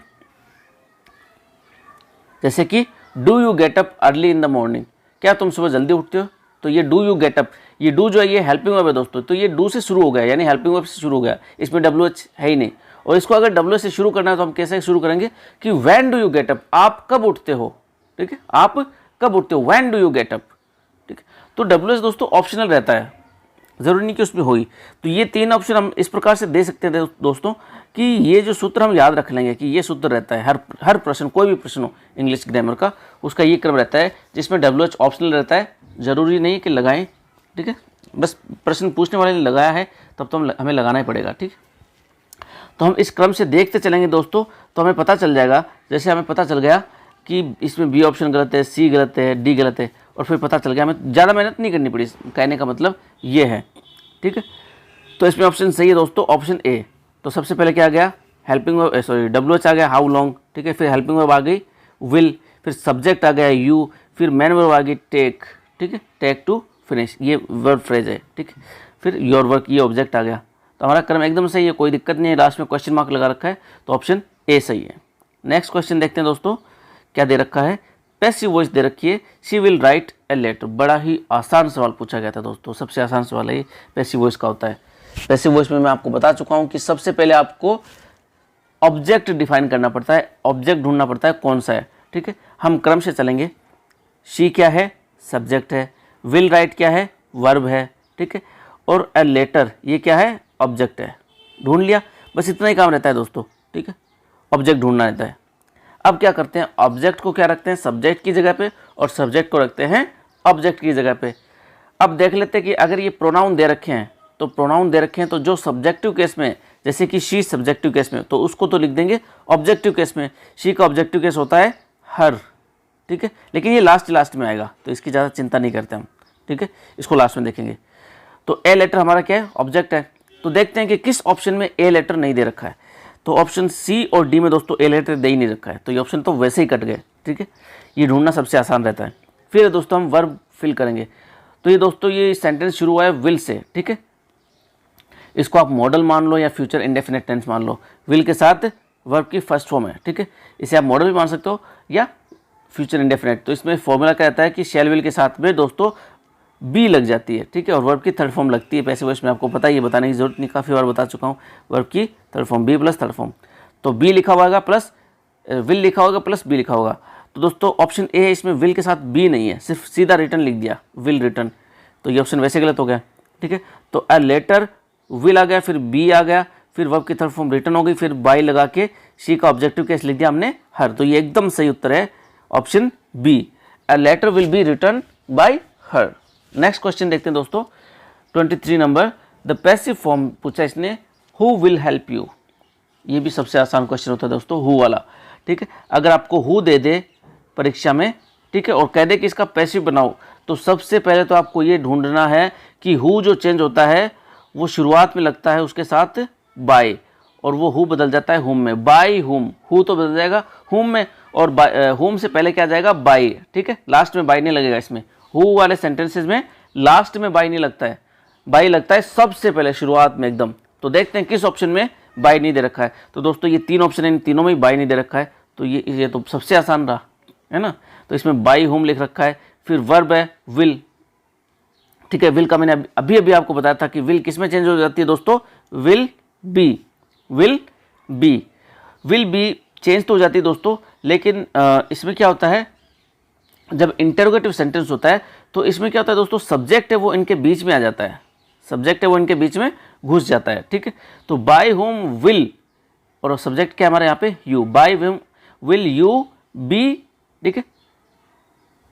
जैसे कि do you get up early in the morning, क्या तुम सुबह जल्दी उठते हो। तो ये डू यू गेट अप, ये डू जो है ये हेल्पिंग वर्ब है दोस्तों, तो ये डू से शुरू हो गया, यानी हेल्पिंग वर्ब से शुरू हो गया, इसमें WH है ही नहीं। और इसको अगर WH से शुरू करना है तो हम कैसे शुरू करेंगे कि when do you get up, आप कब उठते हो, ठीक है, आप कब उठते हो, when do you get up, ठीक है। तो WH दोस्तों ऑप्शनल रहता है, ज़रूरी नहीं कि उसमें हो ही। तो ये 3 ऑप्शन हम इस प्रकार से दे सकते हैं दोस्तों कि ये जो सूत्र हम याद रख लेंगे कि ये सूत्र रहता है हर प्रश्न, कोई भी प्रश्न हो इंग्लिश ग्रामर का, उसका ये क्रम रहता है जिसमें WH ऑप्शनल रहता है, ज़रूरी नहीं कि लगाएं, ठीक है। बस प्रश्न पूछने वाले ने लगाया है तब तो हमें लगाना ही पड़ेगा, ठीक है। तो हम इस क्रम से देखते चलेंगे दोस्तों, तो हमें पता चल जाएगा। जैसे हमें पता चल गया कि इसमें B ऑप्शन गलत है, C गलत है, D गलत है, और फिर पता चल गया, हमें ज़्यादा मेहनत नहीं करनी पड़ी, कहने का मतलब ये है, ठीक है। तो इसमें ऑप्शन सही है दोस्तों, ऑप्शन ए। तो सबसे पहले क्या आ गया, हेल्पिंग वर्ब, सॉरी WH आ गया, हाउ लॉन्ग, ठीक है। फिर हेल्पिंग वर्ब आ गई विल, फिर सब्जेक्ट आ गया यू, फिर मेन वर्ब आ गई टेक, ठीक है, टेक टू फिनिश, ये वर्ब फ्रेज है, ठीक है। फिर योर वर्क, ये ऑब्जेक्ट आ गया। तो हमारा क्रम एकदम सही है, कोई दिक्कत नहीं है। लास्ट में क्वेश्चन मार्क लगा रखा है, तो ऑप्शन ए सही है। नेक्स्ट क्वेश्चन देखते हैं दोस्तों, क्या दे रखा है, पैसिव वॉइस दे रखी है, she will write a letter. बड़ा ही आसान सवाल पूछा गया था दोस्तों, सबसे आसान सवाल है ये, पैसिव वॉइस का होता है। पैसिव वॉइस में मैं आपको बता चुका हूँ कि सबसे पहले आपको ऑब्जेक्ट डिफाइन करना पड़ता है, ऑब्जेक्ट ढूंढना पड़ता है कौन सा है, ठीक है। हम क्रम से चलेंगे, शी क्या है, सब्जेक्ट है, विल राइट क्या है, वर्ब है, ठीक है, और ए लेटर ये क्या है, ऑब्जेक्ट है। ढूंढ लिया, बस इतना ही काम रहता है दोस्तों, ठीक है, ऑब्जेक्ट ढूंढना रहता है। अब क्या करते हैं, ऑब्जेक्ट को क्या रखते हैं सब्जेक्ट की जगह पे, और सब्जेक्ट को रखते हैं ऑब्जेक्ट की जगह पे। अब देख लेते हैं कि अगर ये प्रोनाउन दे रखे हैं, तो प्रोनाउन दे रखे हैं तो जो सब्जेक्टिव केस में, जैसे कि शी सब्जेक्टिव केस में, तो उसको तो लिख देंगे ऑब्जेक्टिव केस में। शी का ऑब्जेक्टिव केस होता है हर, ठीक है, लेकिन ये लास्ट में आएगा, तो इसकी ज़्यादा चिंता नहीं करते हम, ठीक है, इसको लास्ट में देखेंगे। तो ए लेटर हमारा क्या है, ऑब्जेक्ट है। तो देखते हैं कि किस ऑप्शन में ए लेटर नहीं दे रखा है। तो ऑप्शन सी और डी में दोस्तों ए लेटर दे ही नहीं रखा है, तो ये ऑप्शन तो वैसे ही कट गए, ठीक है। ये ढूंढना सबसे आसान रहता है। फिर दोस्तों हम वर्ब फिल करेंगे। तो ये दोस्तों ये सेंटेंस शुरू हुआ है विल से, ठीक है, इसको आप मॉडल मान लो या फ्यूचर इंडेफिनिट टेंस मान लो। विल के साथ वर्ब की फर्स्ट फॉर्म है, ठीक है, इसे आप मॉडल भी मान सकते हो या फ्यूचर इंडेफिनिट। तो इसमें फॉर्मूला क्या रहता है कि शैल विल के साथ में दोस्तों बी लग जाती है, ठीक है, और वर्ब की थर्ड फॉर्म लगती है। पैसिव वॉइस में आपको पता है, ये बताने की जरूरत नहीं, काफ़ी बार बता चुका हूँ। वर्ब की third form B plus third form, तो बी लिखा होगा प्लस विल लिखा होगा प्लस बी लिखा होगा। तो दोस्तों ऑप्शन ए है, इसमें विल के साथ बी नहीं है, सिर्फ सीधा रिटर्न लिख दिया, विल रिटर्न, तो ये ऑप्शन वैसे गलत हो गया, ठीक है। तो अ लेटर विल आ गया, फिर बी आ गया, फिर वर्ब की थर्ड फॉर्म रिटर्न हो गई, फिर बाई लगा के शी का ऑब्जेक्टिव केस लिख दिया हमने हर। तो ये एकदम सही उत्तर है option B, a letter will be written by her. Next question देखते हैं दोस्तों 23 नंबर, द पैसिव फॉर्म पूछा इसने, हु विल हेल्प यू। ये भी सबसे आसान क्वेश्चन होता है दोस्तों, हु वाला, ठीक है। अगर आपको हु दे दे परीक्षा में, ठीक है, और कह दे कि इसका पैसिव बनाओ, तो सबसे पहले तो आपको ये ढूंढना है कि हु जो चेंज होता है वो शुरुआत में लगता है उसके साथ बाय, और वो हु बदल जाता है हुम में, बाय हुम, हु तो बदल जाएगा हुम में, और हुम से पहले क्या जाएगा बाय, ठीक है, लास्ट में बाय नहीं लगेगा इसमें। हु वाले सेंटेंसेस में लास्ट में बाय नहीं लगता है, बाय लगता है सबसे पहले शुरुआत में एकदम। तो देखते हैं किस ऑप्शन में बाय नहीं दे रखा है। तो दोस्तों ये तीन ऑप्शन है, इन तीनों में बाय नहीं दे रखा है, तो ये तो सबसे आसान रहा है ना। तो इसमें बाय हुम लिख रखा है, फिर वर्ब है विल, ठीक है, विल का मैंने अभी आपको बताया था कि विल किस में चेंज हो जाती है दोस्तों, will be, will be change तो हो जाती है दोस्तों, लेकिन इसमें क्या होता है, जब इंटरोगेटिव सेंटेंस होता है तो इसमें क्या होता है दोस्तों, सब्जेक्ट है वो इनके बीच में आ जाता है, सब्जेक्ट है वो इनके बीच में घुस जाता है, ठीक है। तो बाय होम विल, और सब्जेक्ट क्या हमारे यहाँ पे you, by whom will you be, ठीक है,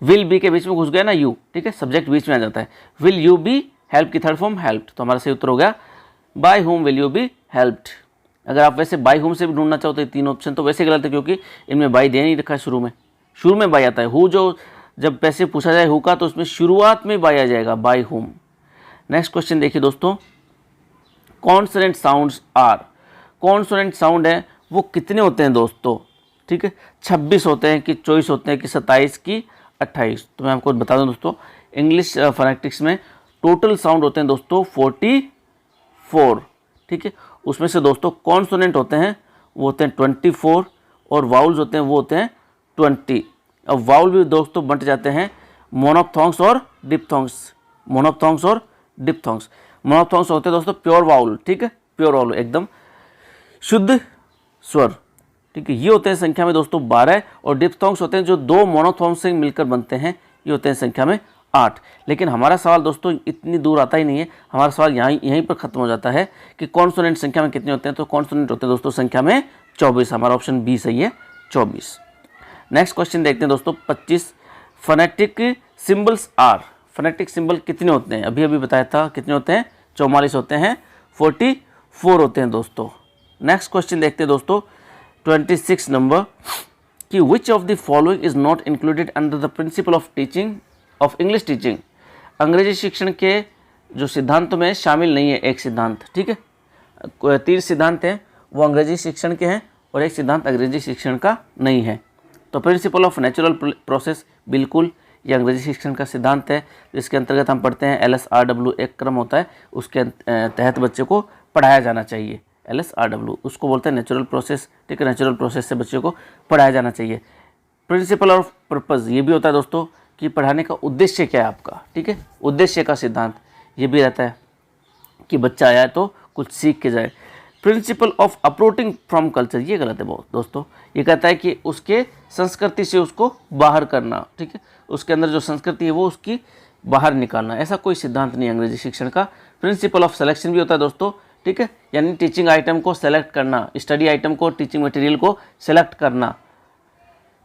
विल बी के बीच में घुस गया ना यू, ठीक है, सब्जेक्ट बीच में आ जाता है। विल यू बी हेल्प की थर्ड फॉर्म हेल्प्ड, तो हमारा सही उत्तर हो गया by whom will you be helped. अगर आप वैसे बाय होम से भी ढूंढना चाहो तो ये तीन ऑप्शन तो वैसे गलत है, क्योंकि इनमें बाय दे नहीं रखा है शुरू में बाय आता है। हु जो जब पैसे पूछा जाए हु का, तो उसमें शुरुआत में बाय आ जाएगा, बाय होम। नेक्स्ट क्वेश्चन देखिए दोस्तों, consonant sounds are, consonant sound है वो कितने होते हैं दोस्तों, ठीक है, 26 होते हैं कि 24 होते हैं कि 27 की 28। तो मैं आपको बता दूं दोस्तों, इंग्लिश फोनेटिक्स में टोटल साउंड होते हैं दोस्तों 44, ठीक है। उसमें से दोस्तों कॉन्सोनेंट होते हैं वो होते हैं 24, और वाउल्स होते हैं वो होते हैं 20। अब वाउल भी दोस्तों बंट जाते हैं मोनोप्थोंग्स और डिप्थोंग्स, मोनोप्थोंग्स और डिप्थोंग्स। मोनोप्थोंग्स होते हैं दोस्तों प्योर वाउल, ठीक है, प्योर वाउल एकदम शुद्ध स्वर, ठीक है, ये होते हैं संख्या में दोस्तों 12, और डिप्थोंग्स होते हैं जो दो मोनोथोंग्स से मिलकर बनते हैं, ये होते हैं संख्या में 8। लेकिन हमारा सवाल दोस्तों इतनी दूर आता ही नहीं है, हमारा सवाल यहीं पर खत्म हो जाता है कि कॉन्सोनेंट संख्या में कितने होते हैं। तो कॉन्सोनेंट होते हैं दोस्तों संख्या में 24, हमारा ऑप्शन बी सही है 24। नेक्स्ट क्वेश्चन देखते हैं दोस्तों 25, phonetic symbols are, phonetic symbol कितने होते हैं, अभी बताया था कितने होते हैं, 44 होते हैं, 44 होते हैं दोस्तों। नेक्स्ट क्वेश्चन देखते हैं दोस्तों 26 नंबर, कि which of the following is not included under the principle of teaching of English teaching. अंग्रेजी शिक्षण के जो सिद्धांतों में शामिल नहीं है एक सिद्धांत, ठीक है। 3 सिद्धांत हैं, वो अंग्रेजी शिक्षण के हैं और एक सिद्धांत अंग्रेजी शिक्षण का नहीं है। तो प्रिंसिपल ऑफ नेचुरल प्रोसेस, बिल्कुल ये अंग्रेजी शिक्षण का सिद्धांत है, जिसके अंतर्गत हम पढ़ते हैं LSRW, एक क्रम होता है, उसके तहत बच्चे को पढ़ाया जाना चाहिए। LSRW उसको बोलते हैं नेचुरल प्रोसेस, ठीक है। नेचुरल प्रोसेस से बच्चे को पढ़ाया जाना चाहिए। प्रिंसिपल ऑफ पर्पज़ ये भी होता है दोस्तों कि पढ़ाने का उद्देश्य क्या है आपका, ठीक है। उद्देश्य का सिद्धांत ये भी रहता है कि बच्चा आया है तो कुछ सीख के जाए। प्रिंसिपल ऑफ अपरोटिंग फ्रॉम कल्चर, ये गलत है बहुत दोस्तों। ये कहता है कि उसके संस्कृति से उसको बाहर करना, ठीक है। उसके अंदर जो संस्कृति है वो उसकी बाहर निकालना, ऐसा कोई सिद्धांत नहीं है अंग्रेजी शिक्षण का। प्रिंसिपल ऑफ सिलेक्शन भी होता है दोस्तों, ठीक है, यानी टीचिंग आइटम को सेलेक्ट करना, स्टडी आइटम को, टीचिंग मटेरियल को सेलेक्ट करना,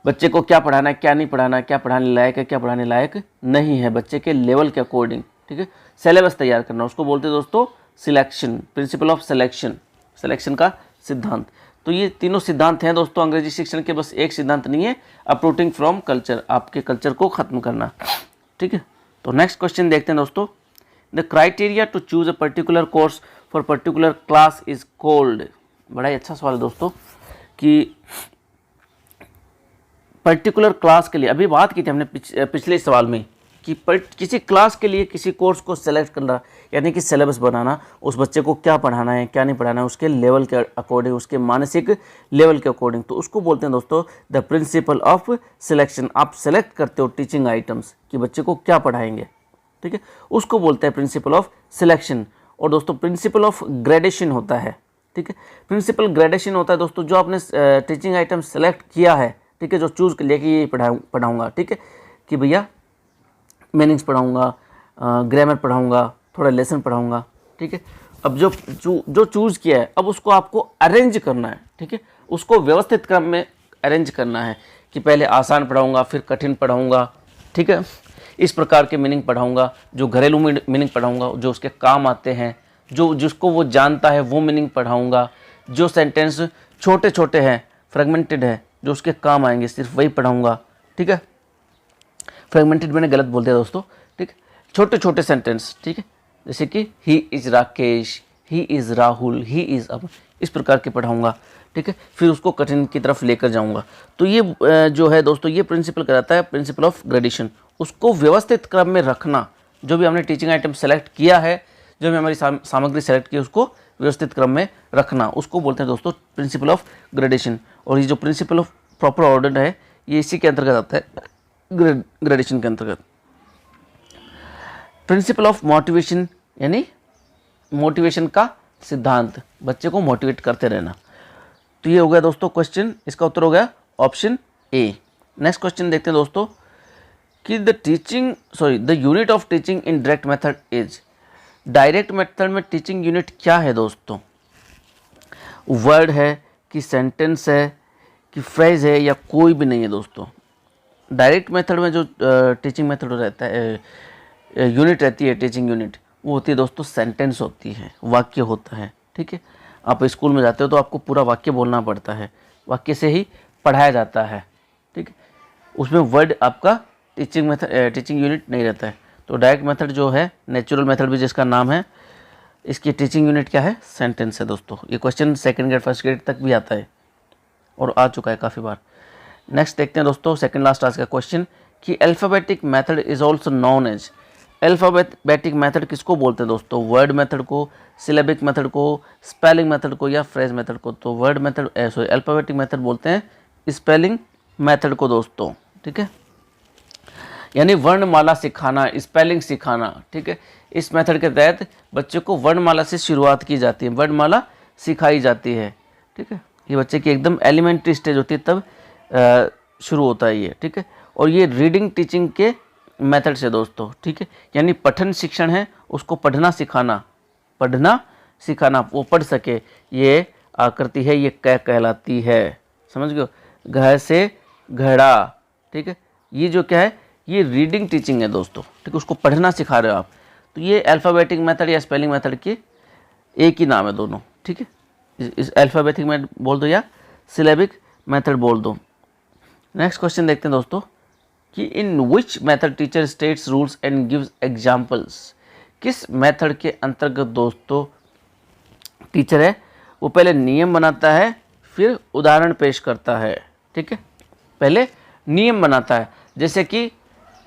बच्चे को क्या पढ़ाना है, क्या नहीं पढ़ाना है, क्या पढ़ाने लायक है, क्या पढ़ाने लायक नहीं है, बच्चे के लेवल के अकॉर्डिंग, ठीक है, सिलेबस तैयार करना, उसको बोलते हैं दोस्तों selection. Principle of selection, selection का सिद्धांत। तो ये तीनों सिद्धांत हैं दोस्तों अंग्रेजी शिक्षण के, बस एक सिद्धांत नहीं है, अपरूटिंग फ्रॉम कल्चर, आपके कल्चर को ख़त्म करना, ठीक है। तो नेक्स्ट क्वेश्चन देखते हैं दोस्तों। The criteria to choose a particular course for particular class is called. बड़ा ही अच्छा सवाल है दोस्तों कि पर्टिकुलर क्लास के लिए, अभी बात की थी हमने पिछले सवाल में कि किसी क्लास के लिए किसी कोर्स को सेलेक्ट करना, यानी कि सिलेबस बनाना, उस बच्चे को क्या पढ़ाना है, क्या नहीं पढ़ाना है, उसके लेवल के अकॉर्डिंग, उसके मानसिक लेवल के अकॉर्डिंग, तो उसको बोलते हैं दोस्तों द प्रिंसिपल ऑफ सिलेक्शन। आप सेलेक्ट करते हो टीचिंग आइटम्स कि बच्चे को क्या पढ़ाएंगे, ठीक है, उसको बोलते हैं प्रिंसिपल ऑफ सिलेक्शन। और दोस्तों प्रिंसिपल ऑफ ग्रेडेशन होता है, ठीक है। प्रिंसिपल ग्रेडेशन होता है दोस्तों जो आपने टीचिंग आइटम सेलेक्ट किया है, ठीक है, जो चूज़ कर लिया कि ये पढ़ाऊँगा, ठीक है, कि भैया मीनिंग्स पढ़ाऊँगा, ग्रामर पढ़ाऊँगा, थोड़ा लेसन पढ़ाऊँगा, ठीक है। अब जो चूज़ किया है, अब उसको आपको अरेंज करना है, ठीक है, उसको व्यवस्थित क्रम में अरेंज करना है कि पहले आसान पढ़ाऊँगा, फिर कठिन पढ़ाऊँगा, ठीक है, इस प्रकार के मीनिंग पढ़ाऊँगा, जो घरेलू मीनिंग पढ़ाऊँगा, जो उसके काम आते हैं, जो जिसको वो जानता है वो मीनिंग पढ़ाऊँगा, जो सेंटेंस छोटे छोटे हैं, फ्रेगमेंटेड है, जो उसके काम आएंगे सिर्फ वही पढ़ाऊँगा, ठीक है। फ्रेगमेंटेड मैंने गलत बोल दिया दोस्तों, ठीक, छोटे छोटे सेंटेंस, ठीक है, जैसे कि he is Rakesh, he is Rahul, he is अब, इस प्रकार के पढ़ाऊँगा, ठीक है, फिर उसको कठिन की तरफ लेकर जाऊँगा। तो ये जो है दोस्तों ये प्रिंसिपल कहलाता है प्रिंसिपल ऑफ ग्रेडेशन। उसको व्यवस्थित क्रम में रखना, जो भी हमने टीचिंग आइटम सेलेक्ट किया है, जो भी हमारी सामग्री सेलेक्ट की, उसको व्यवस्थित क्रम में रखना, उसको बोलते हैं दोस्तों प्रिंसिपल ऑफ ग्रेडेशन। और ये जो प्रिंसिपल ऑफ प्रॉपर ऑर्डर है, ये इसी के अंतर्गत आता है, ग्रेडेशन के अंतर्गत। प्रिंसिपल ऑफ मोटिवेशन, यानी मोटिवेशन का सिद्धांत, बच्चे को मोटिवेट करते रहना। तो ये हो गया दोस्तों क्वेश्चन, इसका उत्तर हो गया ऑप्शन ए। नेक्स्ट क्वेश्चन देखते हैं दोस्तों कि the unit of teaching in direct method is. Direct method में टीचिंग यूनिट क्या है दोस्तों? वर्ड है कि सेंटेंस है कि फ्रेज है या कोई भी नहीं है दोस्तों। डायरेक्ट मेथड में जो टीचिंग मेथड रहता है, यूनिट रहती है, टीचिंग यूनिट, वो होती है दोस्तों सेंटेंस होती है, वाक्य होता है, ठीक है। आप स्कूल में जाते हो तो आपको पूरा वाक्य बोलना पड़ता है, वाक्य से ही पढ़ाया जाता है, ठीक है। उसमें वर्ड आपका टीचिंग यूनिट नहीं रहता है। तो डायरेक्ट मेथड जो है, नेचुरल मेथड भी जिसका नाम है, इसकी टीचिंग यूनिट क्या है? सेंटेंस है दोस्तों। ये question second grade first grade तक भी आता है और आ चुका है काफ़ी बार। नेक्स्ट देखते हैं दोस्तों सेकंड लास्ट आज का क्वेश्चन कि alphabetic method is also known as. Alphabetic method किसको बोलते हैं दोस्तों? वर्ड मेथड को, सिलेबिक मेथड को, स्पेलिंग मेथड को या फ्रेज मेथड को? तो वर्ड मेथड अल्फ़ाबेटिक मेथड बोलते हैं स्पेलिंग मेथड को दोस्तों, ठीक है, यानी वर्णमाला सिखाना, स्पेलिंग सिखाना, ठीक है। इस मेथड के तहत बच्चे को वर्णमाला से शुरुआत की जाती है, वर्णमाला सिखाई जाती है, ठीक है। ये बच्चे की एकदम एलिमेंट्री स्टेज होती है तब शुरू होता है ये, ठीक है। और ये रीडिंग टीचिंग के मेथड से दोस्तों, ठीक है, यानी पठन शिक्षण है, उसको पढ़ना सिखाना, वो पढ़ सके, ये आकृति है, ये कहलाती है, समझ गए? घ से घड़ा, ठीक है, ये जो क्या है, ये रीडिंग टीचिंग है दोस्तों, ठीक है, उसको पढ़ना सिखा रहे हो आप। तो ये अल्फ़ाबेटिक मेथड या स्पेलिंग मेथड के एक ही नाम है दोनों, ठीक है। इस अल्फ़ाबेटिक मेथड बोल दो या सिलेबिक मेथड बोल दो। नेक्स्ट क्वेश्चन देखते हैं दोस्तों कि in which method teacher states rules and gives examples, किस मेथड के अंतर्गत दोस्तों टीचर है वो पहले नियम बनाता है फिर उदाहरण पेश करता है। ठीक है, पहले नियम बनाता है। जैसे कि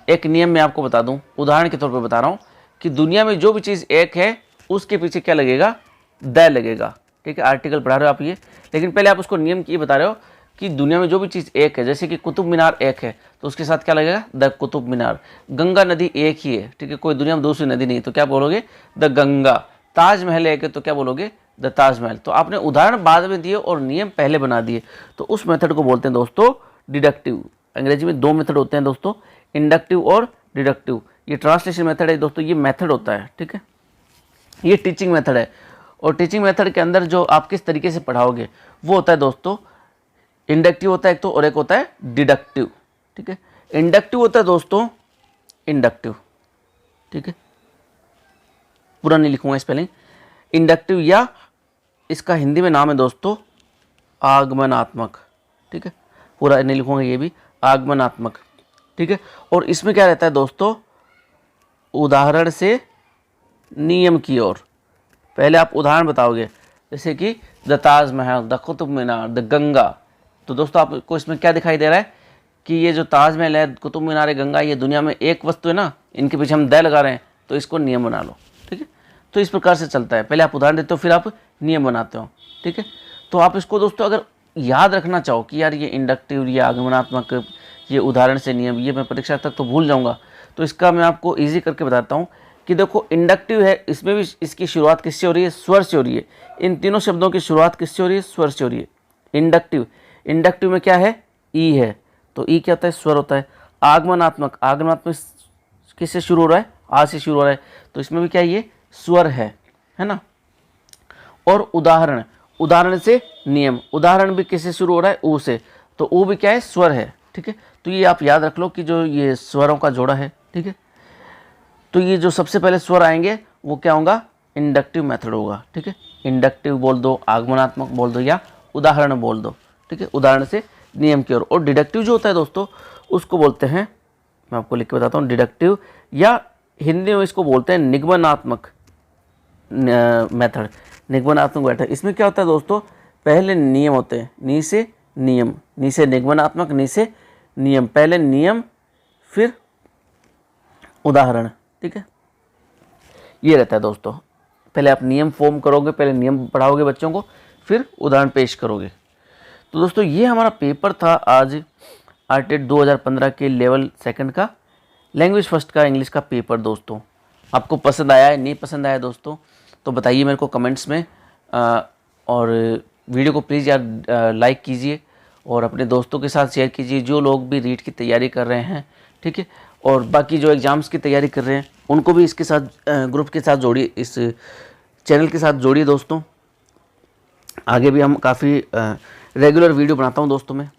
एक नियम मैं आपको बता दूं, उदाहरण के तौर पे बता रहा हूं कि दुनिया में जो भी चीज़ एक है उसके पीछे क्या लगेगा, द लगेगा। ठीक है, आर्टिकल पढ़ा रहे हो आप ये, लेकिन पहले आप उसको नियम की बता रहे हो कि दुनिया में जो भी चीज़ एक है, जैसे कि कुतुब मीनार एक है तो उसके साथ क्या लगेगा, द कुतुब मीनार। गंगा नदी एक ही है, ठीक है, कोई दुनिया में दूसरी नदी नहीं, तो क्या बोलोगे, द गंगा। ताजमहल एक है तो क्या बोलोगे, द ताजमहल। तो आपने उदाहरण बाद में दिए और नियम पहले बना दिए, तो उस मेथड को बोलते हैं दोस्तों डिडक्टिव। अंग्रेजी में 2 मेथड होते हैं दोस्तों, इंडक्टिव और डिडक्टिव। ये ट्रांसलेशन मेथड है दोस्तों, ये मेथड होता है। ठीक है, ये टीचिंग मेथड है, और टीचिंग मेथड के अंदर जो आप किस तरीके से पढ़ाओगे वो होता है दोस्तों, इंडक्टिव होता है एक तो, और एक होता है डिडक्टिव। ठीक है, इंडक्टिव होता है दोस्तों इंडक्टिव। ठीक है, पूरा नहीं लिखूंगा स्पेलिंग, इंडक्टिव, या इसका हिंदी में नाम है दोस्तों आगमनात्मक। ठीक है, पूरा नहीं लिखूंगा ये भी, आगमनात्मक। ठीक है, और इसमें क्या रहता है दोस्तों, उदाहरण से नियम की ओर। पहले आप उदाहरण बताओगे, जैसे कि the Taj Mahal, the Qutub Minar, the Ganga. तो दोस्तों आपको इसमें क्या दिखाई दे रहा है कि ये जो ताजमहल है, कुतुब मीनार है, गंगा, ये दुनिया में एक वस्तु है ना, इनके पीछे हम द लगा रहे हैं, तो इसको नियम बना लो। ठीक है, तो इस प्रकार से चलता है, पहले आप उदाहरण देते हो फिर आप नियम बनाते हो। ठीक है, तो आप इसको दोस्तों अगर याद रखना चाहो कि यार ये इंडक्टिव, ये आगमनात्मक, ये उदाहरण से नियम, ये मैं परीक्षा तक तो भूल जाऊंगा, तो इसका मैं आपको ईजी करके बताता हूँ कि देखो इंडक्टिव है, इसमें भी इसकी शुरुआत किससे हो रही है, स्वर से हो रही है। इन तीनों शब्दों की शुरुआत किससे हो रही है, स्वर से हो रही है। इंडक्टिव, इंडक्टिव में क्या है, ई है, तो ई क्या होता है, स्वर होता है। आगमनात्मक, आगमनात्मक किससे शुरू हो रहा है, आ से शुरू हो रहा है, तो इसमें भी क्या ये स्वर है ना। और उदाहरण, उदाहरण से नियम, उदाहरण भी किससे शुरू हो रहा है, ऊ से, तो ऊ भी क्या है, स्वर है। ठीक है, तो ये आप याद रख लो कि जो ये स्वरों का जोड़ा है। ठीक है, तो ये जो सबसे पहले स्वर आएंगे वो क्या होगा, इंडक्टिव मेथड होगा। ठीक है, इंडक्टिव बोल दो, आगमनात्मक बोल दो, या उदाहरण बोल दो। ठीक है, उदाहरण से नियम की ओर। और डिडक्टिव जो होता है दोस्तों उसको बोलते हैं, मैं आपको लिख के बताता हूँ, डिडक्टिव, या हिंदी में इसको बोलते हैं निगमनात्मक मेथड। निगमनात्मक मेथड, इसमें क्या होता है दोस्तों, पहले नियम होते हैं, नी से नियम, नी से निगमनात्मक, नी से नियम, पहले नियम फिर उदाहरण। ठीक है, ये रहता है दोस्तों, पहले आप नियम फॉर्म करोगे, पहले नियम पढ़ाओगे बच्चों को, फिर उदाहरण पेश करोगे। तो दोस्तों ये हमारा पेपर था आज आरटेट 2015 के लेवल 2 का लैंग्वेज फर्स्ट का इंग्लिश का पेपर। दोस्तों आपको पसंद आया है, नहीं पसंद आया दोस्तों तो बताइए मेरे को कमेंट्स में, और वीडियो को प्लीज़ यार लाइक कीजिए और अपने दोस्तों के साथ शेयर कीजिए जो लोग भी रीट की तैयारी कर रहे हैं। ठीक है, और बाकी जो एग्ज़ाम्स की तैयारी कर रहे हैं उनको भी इसके साथ ग्रुप के साथ जोड़िए, इस चैनल के साथ जोड़िए दोस्तों। आगे भी हम काफ़ी रेगुलर वीडियो बनाता हूं दोस्तों मैं,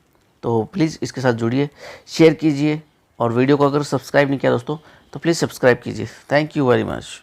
तो प्लीज़ इसके साथ जुड़िए, शेयर कीजिए, और वीडियो को अगर सब्सक्राइब नहीं किया दोस्तों तो प्लीज़ सब्सक्राइब कीजिए। Thank you very much.